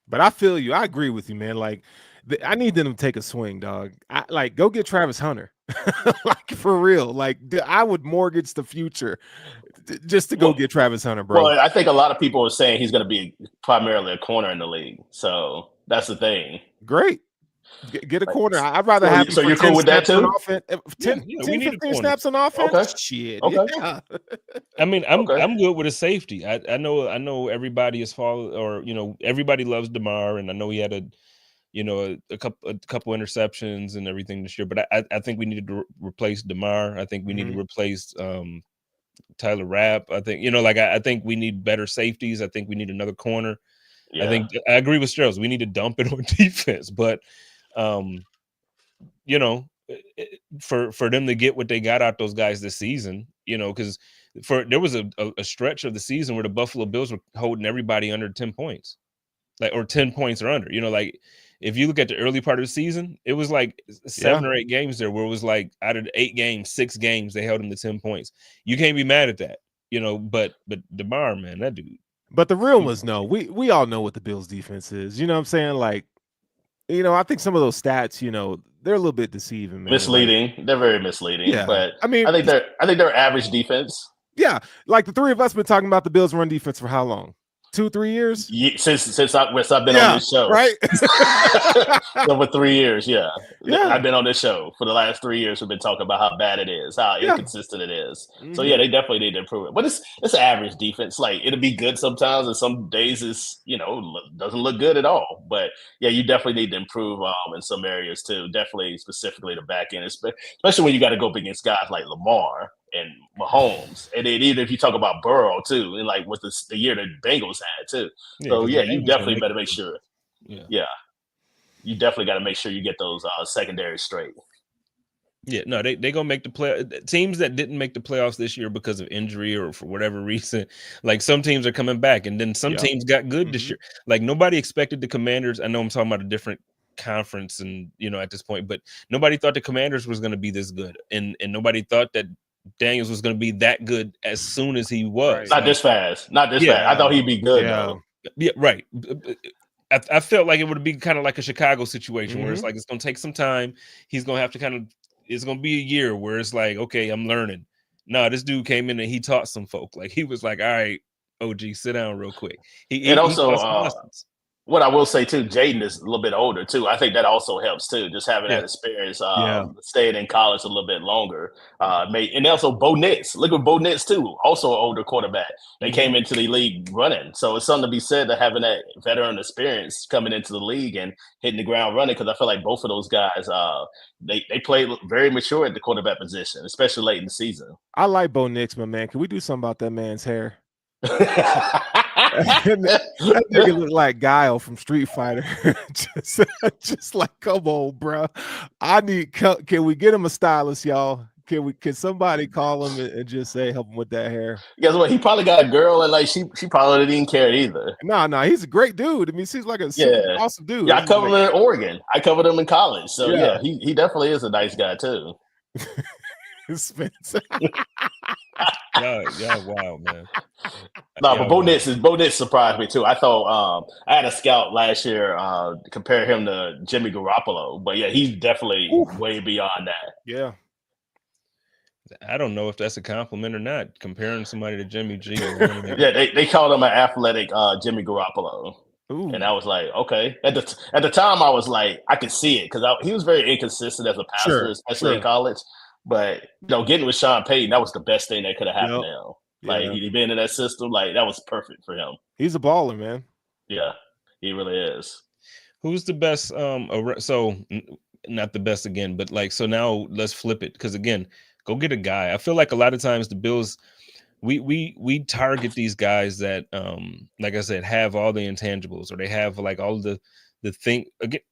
But I feel you. I agree with you, man. Like, I need them to take a swing, dog. Go get Travis Hunter. Like, for real. Like, I would mortgage the future just to go get Travis Hunter, bro. Well, I think a lot of people are saying he's going to be primarily a corner in the league. So that's the thing. Great. Get a corner. I'd rather have. So you're cool with that too? 10, 15 snaps on offense. Okay. Shit. Okay. Yeah. I mean, I'm good with a safety. I know everybody is everybody loves DeMar, and I know he had a couple interceptions and everything this year. But I think we need to replace DeMar. I think we need to replace Tyler Rapp. I think I think we need better safeties. I think we need another corner. Yeah. I agree with Strauss. We need to dump it on defense, but for them to get what they got out those guys this season, because there was a stretch of the season where the Buffalo Bills were holding everybody under 10 points, or 10 points or under. Like, if you look at the early part of the season, it was like 7 or 8 games there where it was like out of the 8 games, 6 games they held them to 10 points. You can't be mad at that, But DeMar, man, that dude. But the real ones know. We all know what the Bills defense is. You know what I'm saying? Like, I think some of those stats, they're a little bit deceiving, man. Misleading. They're very misleading. Yeah. But I mean, I think they're average defense. Yeah, like the three of us been talking about the Bills run defense for how long? 2-3 years? Yeah, since I've been on this show, right? Over 3 years, yeah. I've been on this show for the last 3 years. We've been talking about how bad it is, how inconsistent it is. So yeah, they definitely need to improve it. But it's average defense. Like, it'll be good sometimes, and some days it's doesn't look good at all. But yeah, you definitely need to improve in some areas too. Definitely, specifically the back end, especially when you got to go up against guys like Lamar and Mahomes, and then even if you talk about Burrow too, and like with the year the Bengals had too. So yeah, you definitely better make sure. Yeah, you definitely got to make sure you get those secondaries straight. Yeah, no, they gonna make the play. Teams that didn't make the playoffs this year because of injury or for whatever reason, like some teams are coming back, and then some teams got good this year. Like, nobody expected the Commanders. I know I'm talking about a different conference, and at this point, but nobody thought the Commanders was going to be this good, and nobody thought that Daniels was going to be that good as soon as he was. Not this fast. I thought he'd be good though. Yeah, right. I felt like it would be kind of like a Chicago situation where it's like it's going to take some time. He's going to have to it's going to be a year where it's like, okay, I'm learning. No, this dude came in and he taught some folk. Like, he was like, all right, OG, sit down real quick. He What I will say too, Jaden is a little bit older too. I think that also helps too. Just having Yeah. that experience, Yeah. staying in college a little bit longer, and also Bo Nix. Look at Bo Nix too, also an older quarterback. They came into the league running, so it's something to be said to having that veteran experience coming into the league and hitting the ground running. Because I feel like both of those guys, they played very mature at the quarterback position, especially late in the season. I like Bo Nix, my man. Can we do something about that man's hair? Yeah, That nigga look like Guile from Street Fighter. just like, come on, bro. Can we get him a stylist, y'all? Can somebody call him and just say help him with that hair? guess what? He probably got a girl, and like she probably didn't care either. No, he's a great dude. I mean, he seems like a super awesome dude. Yeah, I covered him in Oregon. I covered him in college. So Yeah. he definitely is a nice guy too. Spence. Yeah, wow, man. No, Yeah, but Bo wow. Nix surprised me too. I thought I had a scout last year compare him to Jimmy Garoppolo, but yeah, he's definitely way beyond that. Yeah. I don't know if that's a compliment or not. Comparing somebody to Jimmy G. Or Yeah, they called him an athletic Jimmy Garoppolo. Ooh. And I was like, okay. At the time, I was like, I could see it because he was very inconsistent as a passer, especially in college. But getting with Sean Payton, that was the best thing that could have happened to him. Like he been in that system, like that was perfect for him. He's a baller, man. Yeah, he really is. Who's the best? So not the best again, but like so now let's flip it because again, go get a guy. I feel like a lot of times the Bills, we target these guys that like I said have all the intangibles or they have like all the thing. Again,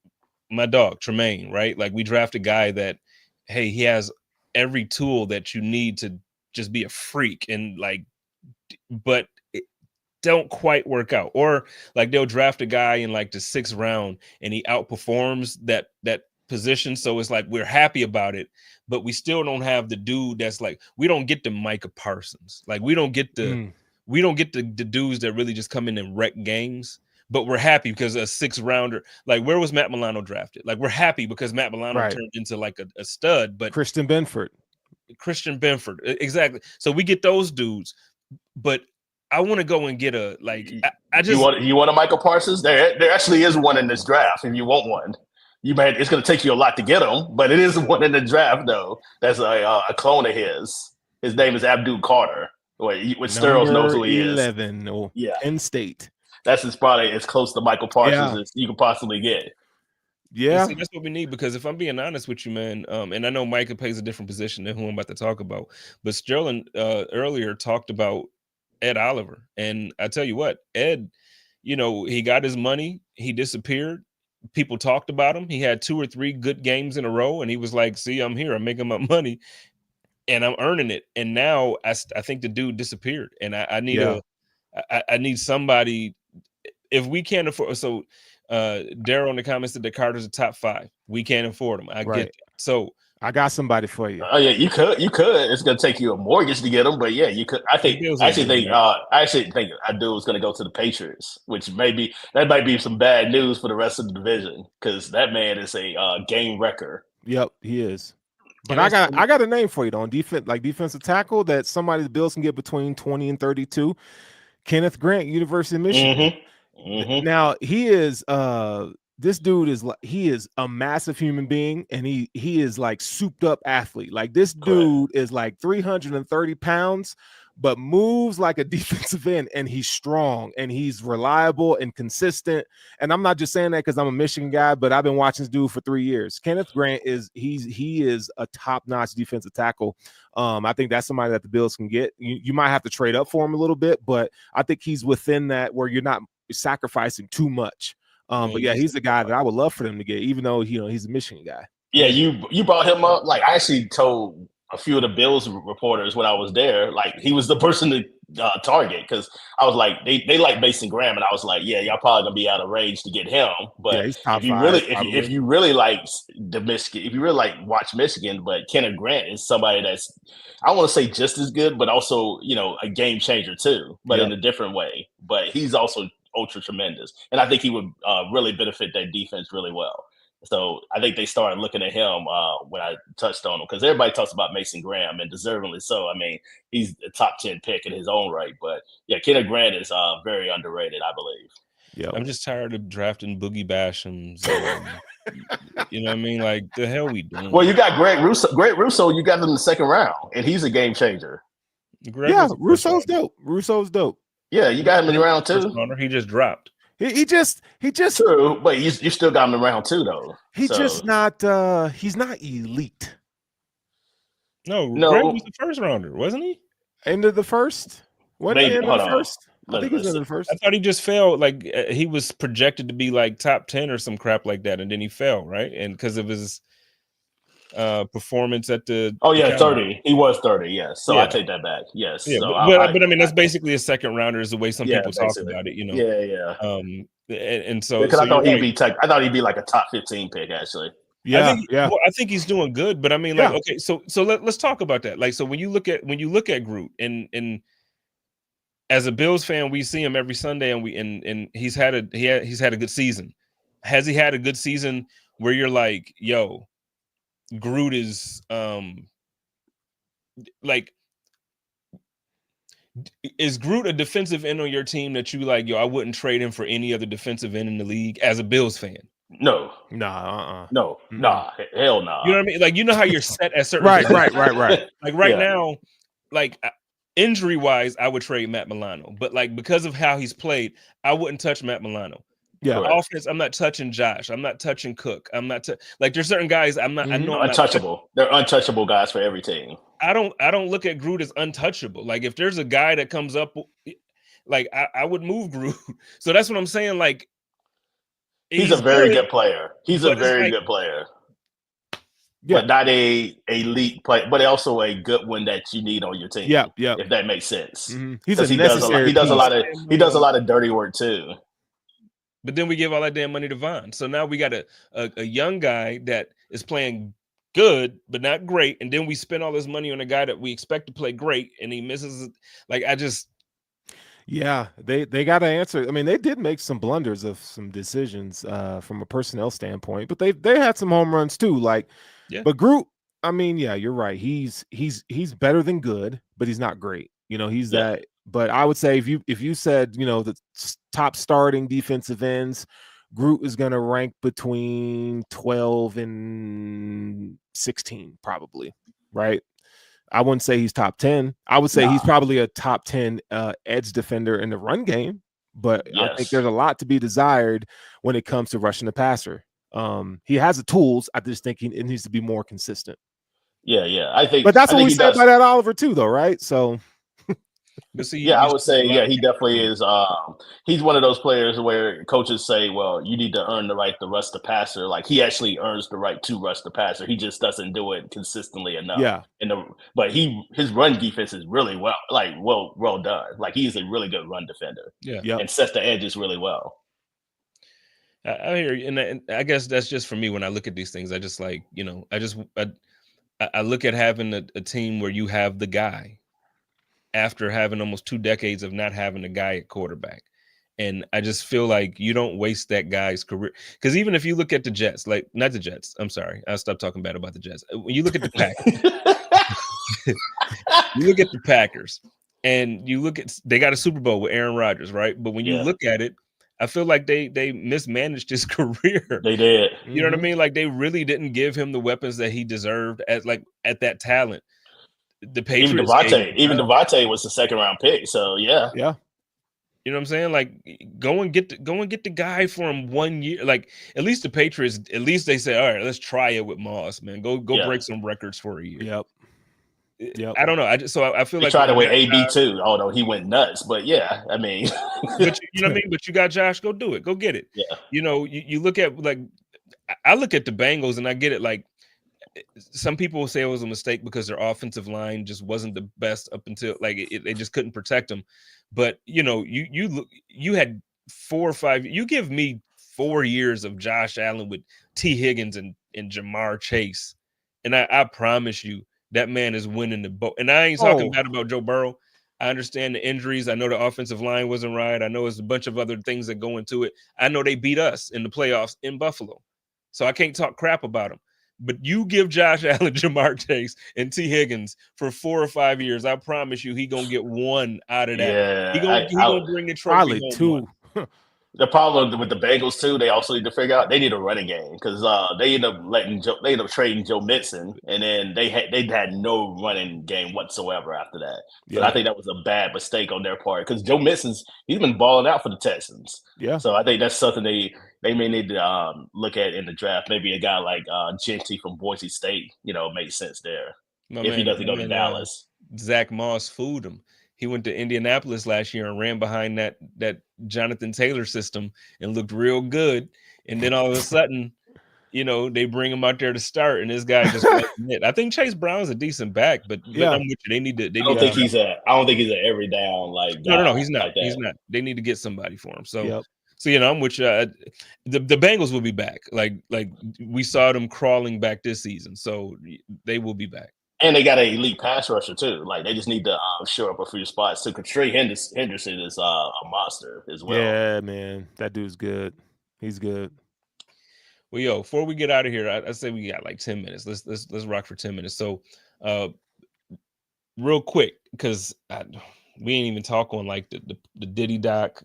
my dog Tremaine, right? Like we draft a guy that hey he has every tool that you need to just be a freak and like, but it don't quite work out. Or like they'll draft a guy in like the 6th round and he outperforms that position. So it's like we're happy about it, but we still don't have the dude that's like we don't get the Micah Parsons. Like we don't get the dudes that really just come in and wreck games. But we're happy because a 6th rounder, like where was Matt Milano drafted? Like we're happy because Matt Milano turned into like a stud. But Christian Benford, exactly. So we get those dudes, but I want to go and get a like. I just you want a Michael Parsons? There actually is one in this draft. If you want one, it's going to take you a lot to get him, but it is one in the draft though. That's a clone of his. His name is Abdul Carter. Which Sterles knows who he is. 11, Penn State. That's probably as close to Michael Parsons as you can possibly get. Yeah, see, that's what we need because if I'm being honest with you, man, and I know Micah plays a different position than who I'm about to talk about, but Sterling earlier talked about Ed Oliver, and I tell you what, Ed, he got his money, he disappeared. People talked about him. He had 2 or 3 good games in a row, and he was like, "See, I'm here. I'm making my money, and I'm earning it." And now I think the dude disappeared, and I need I need somebody. If we can't afford, so Daryl in the comments said that Carter's a top 5. We can't afford him. I get that. So I got somebody for you. Oh yeah, you could. It's going to take you a mortgage to get him, but yeah, you could. I actually think Abdul is going to go to the Patriots, which might be some bad news for the rest of the division because that man is a game wrecker. Yep, he is. But I got a name for you though, on defensive tackle that somebody the Bills can get between 20 and 32. Kenneth Grant, University of Michigan. Now he is this dude is like he is a massive human being and he is like souped up athlete. Like this dude is like 330 pounds, but moves like a defensive end, and he's strong and he's reliable and consistent. And I'm not just saying that because I'm a Michigan guy, but I've been watching this dude for 3 years. Kenneth Grant is a top-notch defensive tackle. I think that's somebody that the Bills can get. You might have to trade up for him a little bit, but I think he's within that where you're not sacrificing too much. But yeah, he's the guy that I would love for them to get, even though he's a Michigan guy. Yeah, you brought him up. Like I actually told a few of the Bills reporters when I was there, like he was the person to target because I was like they like Mason Graham, and I was like, yeah, y'all probably gonna be out of range to get him. But yeah, he's top if you 5, really if you really like the Michigan, if you really like watch Michigan, but Kenneth Grant is somebody that's I want to say just as good, but also a game changer too, but in a different way. But he's also ultra tremendous, and I think he would really benefit that defense really well. So I think they started looking at him when I touched on him because everybody talks about Mason Graham, and deservingly so. I mean, he's a top 10 pick in his own right. But yeah, Kenneth Grant is very underrated, I believe. Yeah. I'm just tired of drafting Boogie Bashams. You know what I mean? Like, the hell we doing? Well, you got Greg Russo. Greg Russo, you got him in the second round, and he's a game changer. Greg Yeah, was the first Russo's rounder. dope. Russo's dope. Yeah, you got him in round First 2. rounder, he just dropped. He just True, but you still got him in round 2 though. just not he's not elite. No, No. Greg was the first rounder, wasn't he? End of the first? What Maybe. end of Hold the on. first? I think it was Let's in the first. I thought he just fell. Like, he was projected to be like top 10 or some crap like that, and then he fell, right? And because of his performance at the yeah, Combine. 30. He was 30. Yes, so Yeah. I take that back. Yes. Yeah, so but I mean, that's basically a second rounder, is the way some people talk basically. about it, you know. Yeah. And so Because so I thought you're he'd right. be I thought he'd be like a top 15 pick actually. Yeah, I think he's doing good, but I mean, like, okay, so let's talk about that. Like, so when you look at Groot, and as a Bills fan, we see him every Sunday, and he's had a good season. Has he had a good season where you're like, yo, Groot is like, is Groot a defensive end on your team that you like, yo, I wouldn't trade him for any other defensive end in the league as a Bills fan? No. Nah, No. Nah. Hell nah. You know what I mean? Like, you know how you're set at certain right. Like right Yeah. now, like injury wise, I would trade Matt Milano, but like because of how he's played, I wouldn't touch Matt Milano. Yeah. Correct. Offense, I'm not touching Josh. I'm not touching Cook. I'm not like, there's certain guys I'm not. I know I'm not Untouchable. They're untouchable guys for every team. I don't look at Groot as untouchable. Like, if there's a guy that comes up, like I would move Groot. So that's what I'm saying. Like, he's a very good player. He's a very good player. Yeah. But not a elite player, but also a good one that you need on your team. Yeah. If that makes sense. He's a he necessary does a lot piece. of dirty work too. But then we give all that damn money to Vaughn. So now we got a young guy that is playing good, but not great. And then we spend all this money on a guy that we expect to play great, and he misses it. Like, yeah, they got to answer. I mean, they did make some blunders of some decisions from a personnel standpoint, but they had some home runs too. Like, yeah. But Groot, I mean, yeah, you're right. He's better than good, but he's not great. You know, he's that. But I would say if you said, you know, the top starting defensive ends, Groot is going to rank between 12 and 16, probably, right? I wouldn't say he's top 10. I would say he's probably a top 10 edge defender in the run game, but I think there's a lot to be desired when it comes to rushing the passer. He has the tools. I just think it needs to be more consistent. Yeah. I think, but that's what we said by that Oliver too, though, right? So, but see, I would say, he definitely is. He's one of those players where coaches say, well, you need to earn the right to rush the passer. Like, he actually earns the right to rush the passer. He just doesn't do it consistently enough. Yeah. But his run defense is really well done. Like, he's a really good run defender. Yeah. And sets the edges really well. I hear you, and I guess that's just for me. When I look at these things, I just like, you know, I look at having a team where you have the guy after having almost 2 decades of not having a guy at quarterback. And I just feel like you don't waste that guy's career. Because even if you look at the Jets, like, not the Jets, I'm sorry, I'll stop talking bad about the Jets. When you look at the Packers, you look at the Packers, and you look at, they got a Super Bowl with Aaron Rodgers, right? But when you look at it, I feel like they mismanaged his career. They did. You know what I mean? Like, they really didn't give him the weapons that he deserved at that talent. The Patriots, even Devontae was the second round pick. So yeah. You know what I'm saying? Like, go and get the guy for him 1 year. Like, at least the Patriots, at least they say, all right, let's try it with Moss, man. Go break some records for a year. Yep. I don't know. I feel like tried it with AB too, although he went nuts. But yeah, I mean, but you know what I mean. But you got Josh. Go do it. Go get it. Yeah. You know, you look at, like, I look at the Bengals, and I get it. Like, some people will say it was a mistake because their offensive line just wasn't the best up until, like, they just couldn't protect them. But, you know, you had 4 or 5. You give me 4 years of Josh Allen with T. Higgins and Jamar Chase, and I promise you that man is winning the boat. And I ain't talking bad about Joe Burrow. I understand the injuries. I know the offensive line wasn't right. I know there's a bunch of other things that go into it. I know they beat us in the playoffs in Buffalo, so I can't talk crap about them. But you give Josh Allen, Jamar Chase, and T. Higgins for 4 or 5 years, I promise you he gonna get one out of that. Yeah, he gonna bring the trophy. Probably 2. The problem with the Bengals too, they also need to figure out they need a running game because they end up trading Joe Mixon, and then they had no running game whatsoever after that. So I think that was a bad mistake on their part because Joe Mixon's he's been balling out for the Texans. Yeah. So I think that's something they may need to look at in the draft. Maybe a guy like Genty from Boise State, makes sense there if he doesn't go to Dallas. Zach Moss fooled him. He went to Indianapolis last year and ran behind that Jonathan Taylor system and looked real good. And then all of a sudden, they bring him out there to start, and this guy just wasn't it. I think Chase Brown's a decent back, but I'm with you. They need to. I don't think he's an every down like. No, he's not. Like he's not. They need to get somebody for him. So. So I'm with you. The Bengals will be back. Like we saw them crawling back this season, so they will be back. And they got an elite pass rusher too. Like they just need to shore up a few spots too. Trey Henderson is a monster as well. Yeah, man, that dude's good. He's good. Well, before we get out of here, I say we got like 10 minutes. Let's rock for 10 minutes. So, real quick, because we didn't even talk on like the Diddy doc.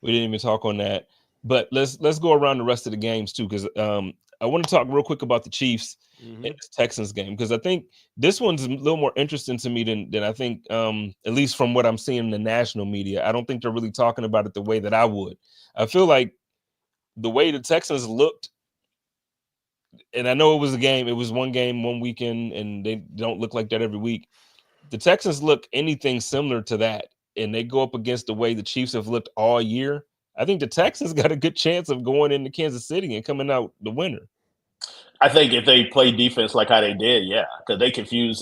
We didn't even talk on that. But let's go around the rest of the games too, because I want to talk real quick about the Chiefs and this Texans game, because I think this one's a little more interesting to me than I think, at least from what I'm seeing in the national media. I don't think they're really talking about it the way that I would. I feel like the way the Texans looked, and I know it was one game, one weekend, and they don't look like that every week. The Texans look anything similar to that, and they go up against the way the Chiefs have looked all year. I think the Texans got a good chance of going into Kansas City and coming out the winner. I think if they play defense like how they did, yeah, because they confused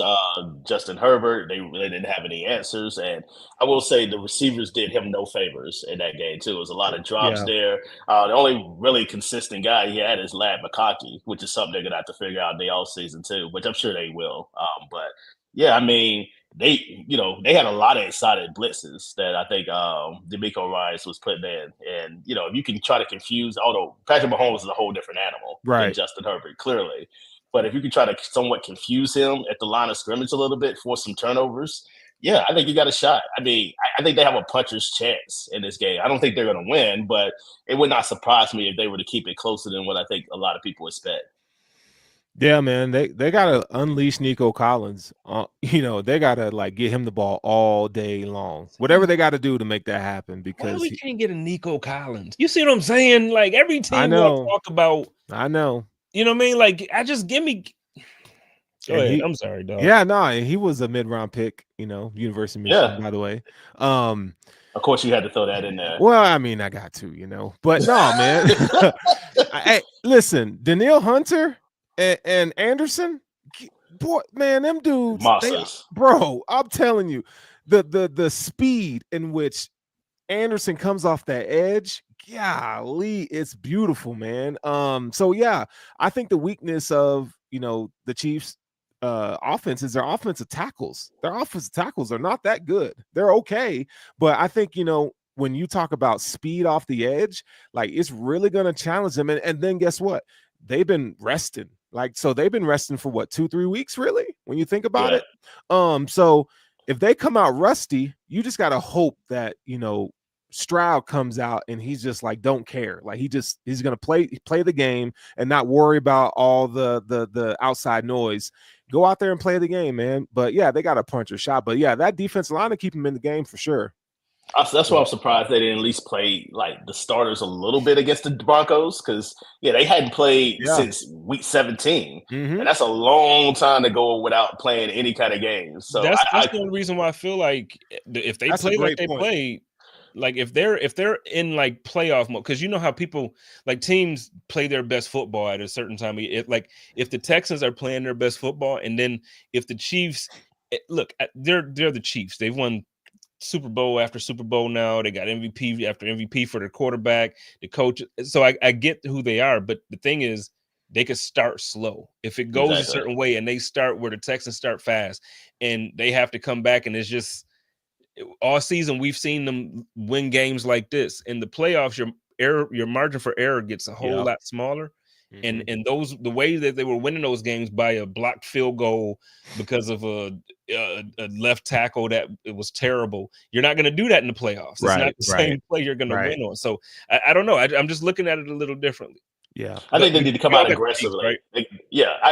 Justin Herbert. They didn't have any answers. And I will say the receivers did him no favors in that game, too. It was a lot of drops there. The only really consistent guy he had is Lad McConkey, which is something they're going to have to figure out in the offseason, too, which I'm sure they will. But, yeah, I mean, they had a lot of excited blitzes that I think DeMeco Ryans was putting in. And, if you can try to confuse, although Patrick Mahomes is a whole different animal than Justin Herbert, clearly. But if you can try to somewhat confuse him at the line of scrimmage a little bit, force some turnovers, yeah, I think you got a shot. I mean, I think they have a puncher's chance in this game. I don't think they're going to win, but it would not surprise me if they were to keep it closer than what I think a lot of people expect. Yeah, man, they got to unleash Nico Collins. They got to like get him the ball all day long. Whatever they got to do to make that happen, because we can't get a Nico Collins. You see what I'm saying? Like every team we talk about. I know. You know what I mean? Like give me. Go ahead. I'm sorry, dog. Yeah, no, he was a mid-round pick. University of Michigan, by the way. Of course, you had to throw that in there. Well, I mean, I got to, but no, man. Hey, listen, Danielle Hunter and Anderson, boy, man, them dudes, bro, I'm telling you, the speed in which Anderson comes off that edge, golly, it's beautiful, man. So yeah, I think the weakness of the Chiefs offense is their offensive tackles. Their offensive tackles are not that good. They're okay, but I think when you talk about speed off the edge, like it's really going to challenge them. And then guess what? They've been resting. So they've been resting for what, 2-3 weeks, really, when you think about it. So if they come out rusty, you just got to hope that, Stroud comes out and he's just like, don't care. Like he's going to play the game and not worry about all the outside noise. Go out there and play the game, man. But yeah, they got a puncher shot. But yeah, that defensive line to keep him in the game for sure. That's why I'm surprised they didn't at least play like the starters a little bit against the Broncos, because they hadn't played since week 17, and that's a long time to go without playing any kind of games. So that's the only reason why I feel like if they play like they played, like if they're in like playoff mode, because you know how people like teams play their best football at a certain time. If the Texans are playing their best football, and then if the Chiefs look, they're the Chiefs, they've won Super Bowl after Super Bowl now. They got MVP after MVP for their quarterback, the coach. So I get who they are, but the thing is, they could start slow. If it goes a certain way and they start where the Texans start fast and they have to come back, and it's just all season we've seen them win games like this. In the playoffs, your margin for error gets a whole lot smaller. And Mhm. the way that they were winning those games by a blocked field goal because of a left tackle that it was terrible. You're not going to do that in the playoffs. It's not Right, the right, same play you're going to right. win on. So I don't know. I'm just looking at it a little differently. Yeah. I think they But need to come y'all out got the Chiefs, aggressively. right?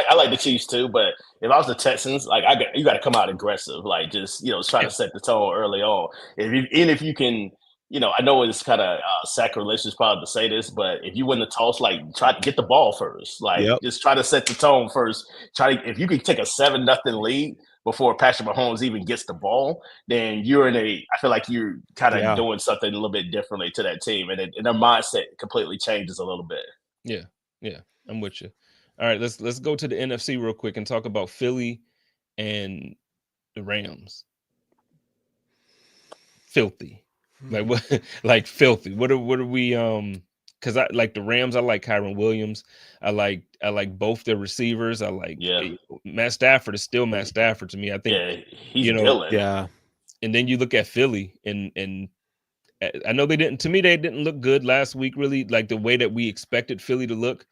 I like the Chiefs too, but if I was the Texans, like you got to come out aggressive, like just try Yeah. to set the tone early on. If you can, I know it's kind of sacrilegious probably to say this, but if you win the toss, like try to get the ball first, like Yep. just try to set the tone first. If you can take a 7-0 lead before Patrick Mahomes even gets the ball, then I feel like you're kind of Yeah. doing something a little bit differently to that team, and their mindset completely changes a little bit. Yeah. Yeah. I'm with you. All right, let's go to the NFC real quick and talk about Philly and the Rams. Filthy. Like what like filthy. What are we because I like the Rams, I like Kyron Williams. I like both their receivers. I like Yeah. Matt Stafford is still Matt Stafford to me. I think, Yeah, he's you know, Dylan. Yeah. and then you look at Philly and I know they didn't look good last week, really, like the way that we expected Philly to look.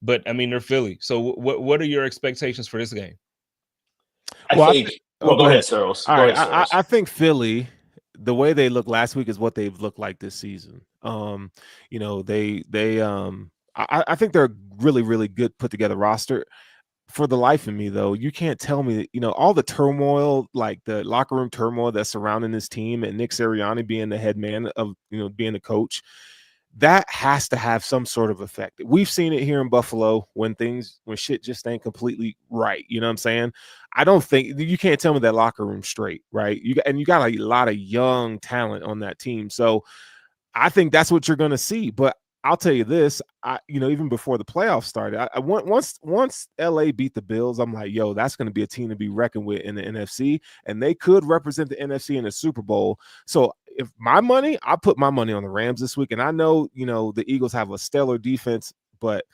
But I mean, they're Philly. So what are your expectations for this game? I Well, think. oh, Well, go go ahead, ahead. Searles. All Go right. ahead, Searles. I think Philly, the way they looked last week is what they've looked like this season. I think they're a really, really good put together roster. For the life of me, though, you can't tell me, all the turmoil, like the locker room turmoil that's surrounding this team, and Nick Sirianni being the head man of, being the coach, that has to have some sort of effect. We've seen it here in Buffalo when shit just ain't completely right. You know what I'm saying? I don't think you can't tell me that locker room straight, right? You got a lot of young talent on that team. So I think that's what you're going to see. But I'll tell you this, even before the playoffs started, once LA beat the Bills, I'm like, yo, that's going to be a team to be reckoned with in the NFC, and they could represent the NFC in the Super Bowl. So if I put my money on the Rams this week, and I know, the Eagles have a stellar defense, but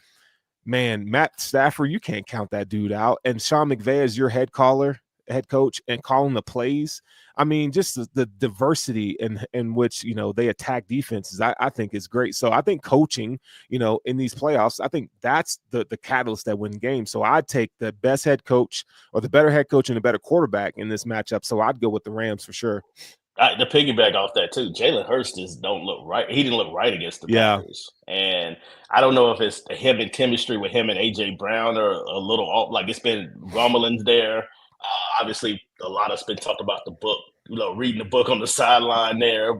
man, Matt Stafford, you can't count that dude out. And Sean McVay is your head coach, and calling the plays. I mean, just the diversity in which, they attack defenses, I think is great. So I think coaching, in these playoffs, I think that's the catalyst that win games. So I'd take the best head coach or the better head coach and the better quarterback in this matchup. So I'd go with the Rams for sure. To piggyback off that too, Jalen Hurts just don't look right. He didn't look right against the Packers, and I don't know if it's him and chemistry with him and AJ Brown are a little off. Like it's been rumblings there. Obviously, a lot has been talked about the book. Reading the book on the sideline there.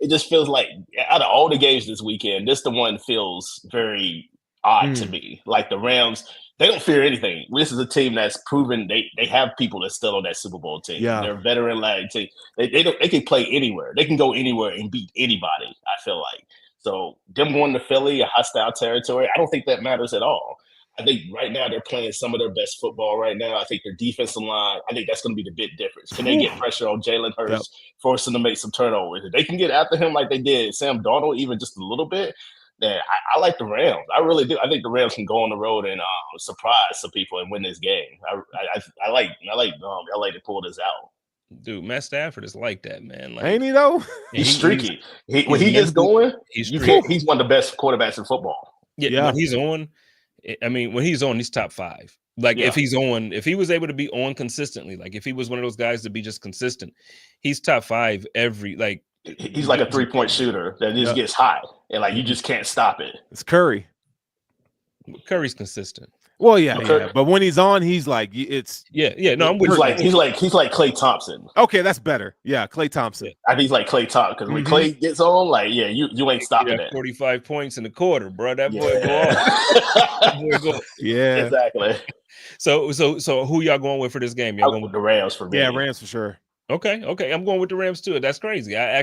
It just feels like out of all the games this weekend, this the one feels very odd to me. Like the Rams, they don't fear anything. This is a team that's proven they have people that's still on that Super Bowl team. Yeah. They're a veteran lag team. They can play anywhere. They can go anywhere and beat anybody, I feel like. So them going to Philly, a hostile territory, I don't think that matters at all. I think right now they're playing some of their best football right now. I think their defensive line, I think that's going to be the big difference. Can they get pressure on Jalen Hurts, force him to make some turnovers? If they can get after him like they did Sam Darnold, even just a little bit, then I like the Rams. I really do. I think the Rams can go on the road and surprise some people and win this game. I like LA to pull this out. Dude, Matt Stafford is like that, man. Like, ain't he though? He's streaky. When he gets going, he's one of the best quarterbacks in football. Yeah. When he's on, he's top 5. Like if he was able to be on consistently, like if he was one of those guys to be just consistent, he's top 5 he's like a 3-point shooter that just gets hot and like you just can't stop it. It's Curry. Curry's consistent. Well, yeah. But when he's on, he's like No, I'm with he's like Klay Thompson. Okay, that's better. Yeah, Klay Thompson. I think he's like Klay Thompson because when Klay gets on, like you ain't stopping that. 45 points in a quarter, bro. That boy go off. Yeah, exactly. So who y'all going with for this game? Y'all going with the Rams for me. Yeah, Rams for sure. Okay. I'm going with the Rams too. That's crazy. I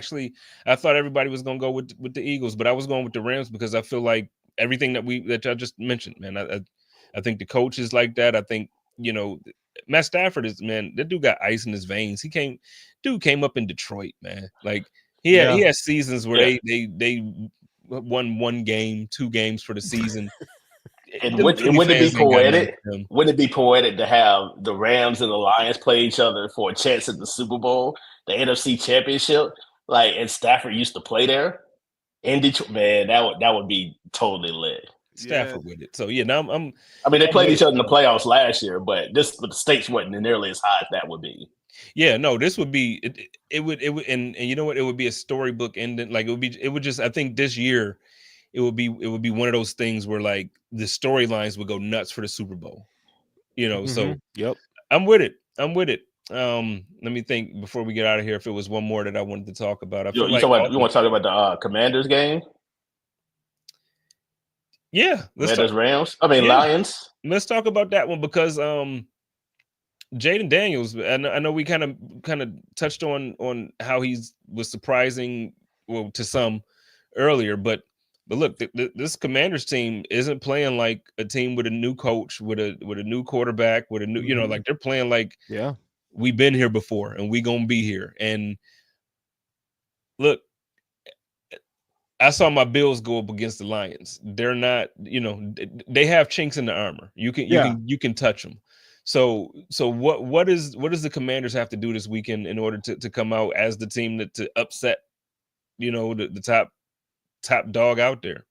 thought everybody was going to go with the Eagles, but I was going with the Rams because I feel like everything that y'all just mentioned, man. I think the coach is like that. I think, Matt Stafford is, man, that dude got ice in his veins. Dude came up in Detroit, man. Like he has seasons where they won 1 game, 2 games for the season. And wouldn't it be poetic? Wouldn't it be poetic to have the Rams and the Lions play each other for a chance at the Super Bowl, the NFC Championship? Like, and Stafford used to play there in Detroit. Man, that would be totally lit. Stafford with it. So yeah, now I'm I mean, they I'm played with each it. other in the playoffs last year, but the stakes wasn't nearly as high as that would be. Yeah, no, this would be it would and you know what, it would be a storybook ending. Like it would just, I think this year it would be one of those things where like the storylines would go nuts for the Super Bowl. You know, so Yep. I'm with it. I'm with it. Let me think before we get out of here if it was one more that I wanted to talk about. I feel like You want to talk about the Commanders game? yeah, Commanders Rams. I mean Lions. Let's talk about that one because Jaden Daniels, and I know we kind of touched on how was surprising, well, to some earlier, but look, this Commanders team isn't playing like a team with a new coach, with a new quarterback, with a new, you know, like they're playing like we've been here before and we gonna be here. And look, I saw my Bills go up against the Lions. They're not, you know, they have chinks in the armor. You can touch them. So what does the Commanders have to do this weekend in order to come out as the team to upset, you know, the top dog out there?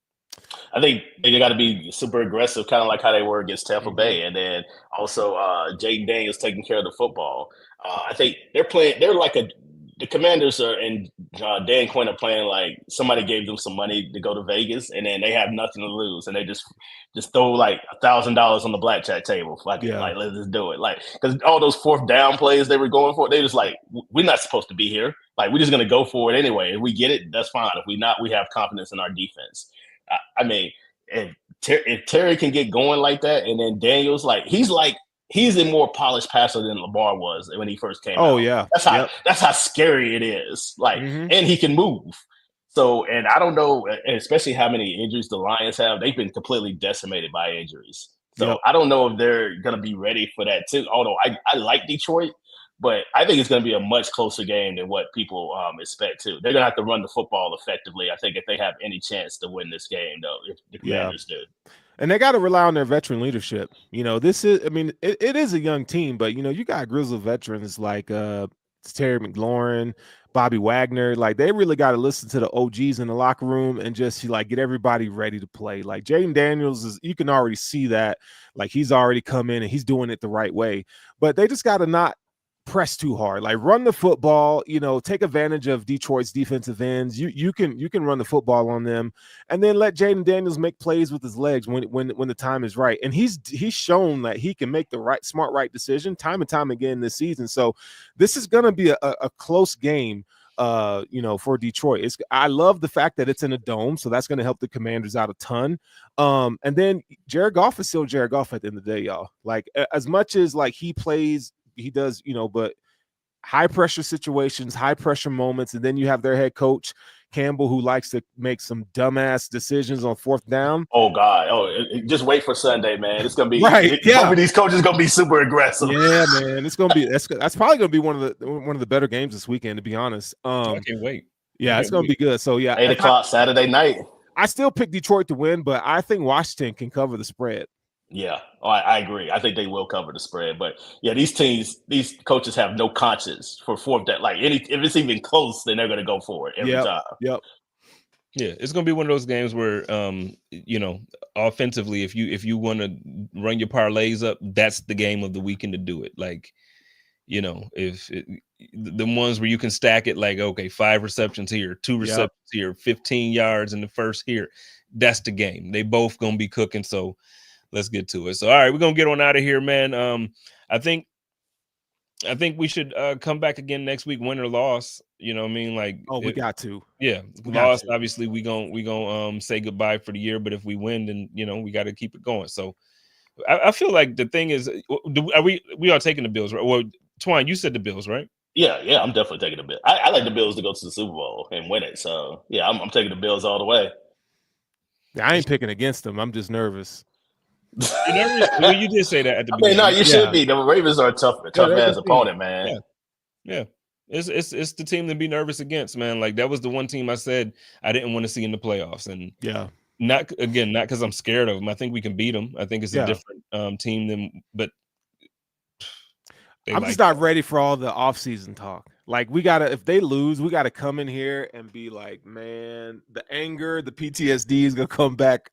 I think they got to be super aggressive, kind of like how they were against Tampa Bay, and then also Jaden Daniels taking care of the football. I think they're like the Commanders and Dan Quinn are playing like somebody gave them some money to go to Vegas, and then they have nothing to lose, and they just throw like $1,000 on the blackjack table. Like let's just do it. Like, because all those fourth down plays they were going for, they just like, we're not supposed to be here. Like, we're just gonna go for it anyway. If we get it, that's fine. If we not, we have confidence in our defense. I mean, if Terry can get going like that, and then Daniels, like he's a more polished passer than Lamar was when he first came out. Oh yeah, that's how scary it is. Like, and he can move. So, and I don't know, especially how many injuries the Lions have. They've been completely decimated by injuries. So I don't know if they're gonna be ready for that too. Although I like Detroit, but I think it's going to be a much closer game than what people expect too. They're going to have to run the football effectively, I think, if they have any chance to win this game, though, if the Commanders do. And they got to rely on their veteran leadership. You know, this is, I mean, it is a young team, but, you know, you got grizzled veterans like Terry McLaurin, Bobby Wagner. Like, they really got to listen to the OGs in the locker room and just, like, get everybody ready to play. Like, Jaden Daniels, you can already see that. Like, he's already come in and he's doing it the right way. But they just got to not press too hard, like run the football, you know, take advantage of Detroit's defensive ends. You can run the football on them, and then let Jaden Daniels make plays with his legs when the time is right. And he's shown that he can make the smart decision time and time again this season. So this is going to be a close game, you know, for Detroit. I love the fact that it's in a dome, so that's going to help the Commanders out a ton. And then Jared Goff is still Jared Goff at the end of the day, y'all. Like, as much as like he does, you know, but high pressure situations, high pressure moments, and then you have their head coach Campbell, who likes to make some dumbass decisions on fourth down. Oh God! Just wait for Sunday, man. It's gonna be Both of these coaches gonna be super aggressive. Yeah, man. It's gonna be that's probably gonna be one of the better games this weekend, to be honest. I can't wait. Yeah, it's gonna be good. So yeah, 8 o'clock Saturday night. I still pick Detroit to win, but I think Washington can cover the spread. Yeah, I agree. I think they will cover the spread. But yeah, these coaches have no conscience for fourth down. Like, if it's even close, then they're going to go for it every time. Yep. Yeah, it's going to be one of those games where, you know, offensively, if you want to run your parlays up, that's the game of the weekend to do it. Like, you know, the ones where you can stack it, like, okay, 5 receptions here, 2 receptions here, 15 yards in the first here, that's the game. They both going to be cooking. So let's get to it. So, all right, we're going to get on out of here, man. I think we should come back again next week, win or loss. You know what I mean? Like, we got to. Yeah, loss, obviously, we gon' say goodbye for the year. But if we win, then, you know, we got to keep it going. So I feel like the thing is, we are taking the Bills, right? Well, Twine, you said the Bills, right? Yeah, I'm definitely taking the Bills. I like the Bills to go to the Super Bowl and win it. So, yeah, I'm taking the Bills all the way. I ain't picking against them. I'm just nervous. Well, you did say that at the beginning. No, you should be. The Ravens are a tough ass opponent, man. Yeah. It's the team to be nervous against, man. Like, that was the one team I said I didn't want to see in the playoffs. And not because I'm scared of them. I think we can beat them. I think it's a different team than, but I'm just not ready for all the offseason talk. Like if they lose, we gotta come in here and be like, man, the anger, the PTSD is gonna come back.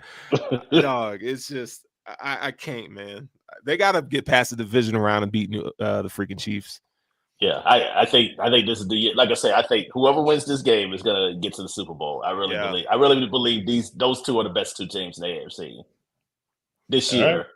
Dog, it's just I can't, man. They gotta get past the division round and beat the freaking Chiefs. Yeah, I think this is the year. Like I say, I think whoever wins this game is gonna get to the Super Bowl. I really believe those two are the best two teams in the AFC this year.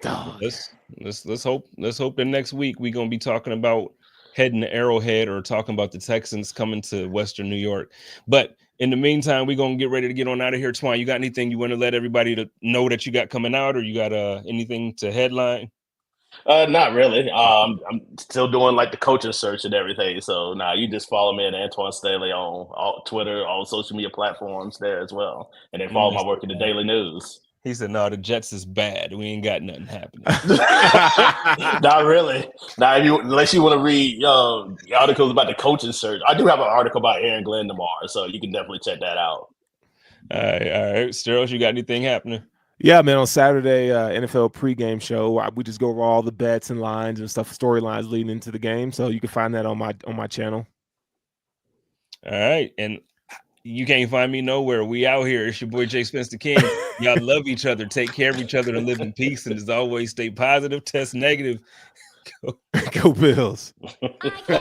Right. Let's hope that next week we're gonna be talking about heading to Arrowhead or talking about the Texans coming to Western New York. But in the meantime, we're gonna get ready to get on out of here. Twan, you got anything you want to let everybody to know that you got coming out, or you got anything to headline? Not really. I'm still doing like the coaching search and everything. So you just follow me at Antwan Staley on all Twitter, all social media platforms there as well, and then follow my work in the Daily News. He said, "No, the Jets is bad. We ain't got nothing happening." Not really. Now, unless you want to read articles about the coaching search, I do have an article about Aaron Glenn tomorrow, so you can definitely check that out. All right. Steros, you got anything happening? Yeah, man. On Saturday, NFL pregame show, we just go over all the bets and lines and stuff, storylines leading into the game. So you can find that on my channel. All right, and you can't find me nowhere. We out here. It's your boy JSpenceTheKing. Y'all love each other, take care of each other, and live in peace. And as always, stay positive, test negative. Go Bills. I can do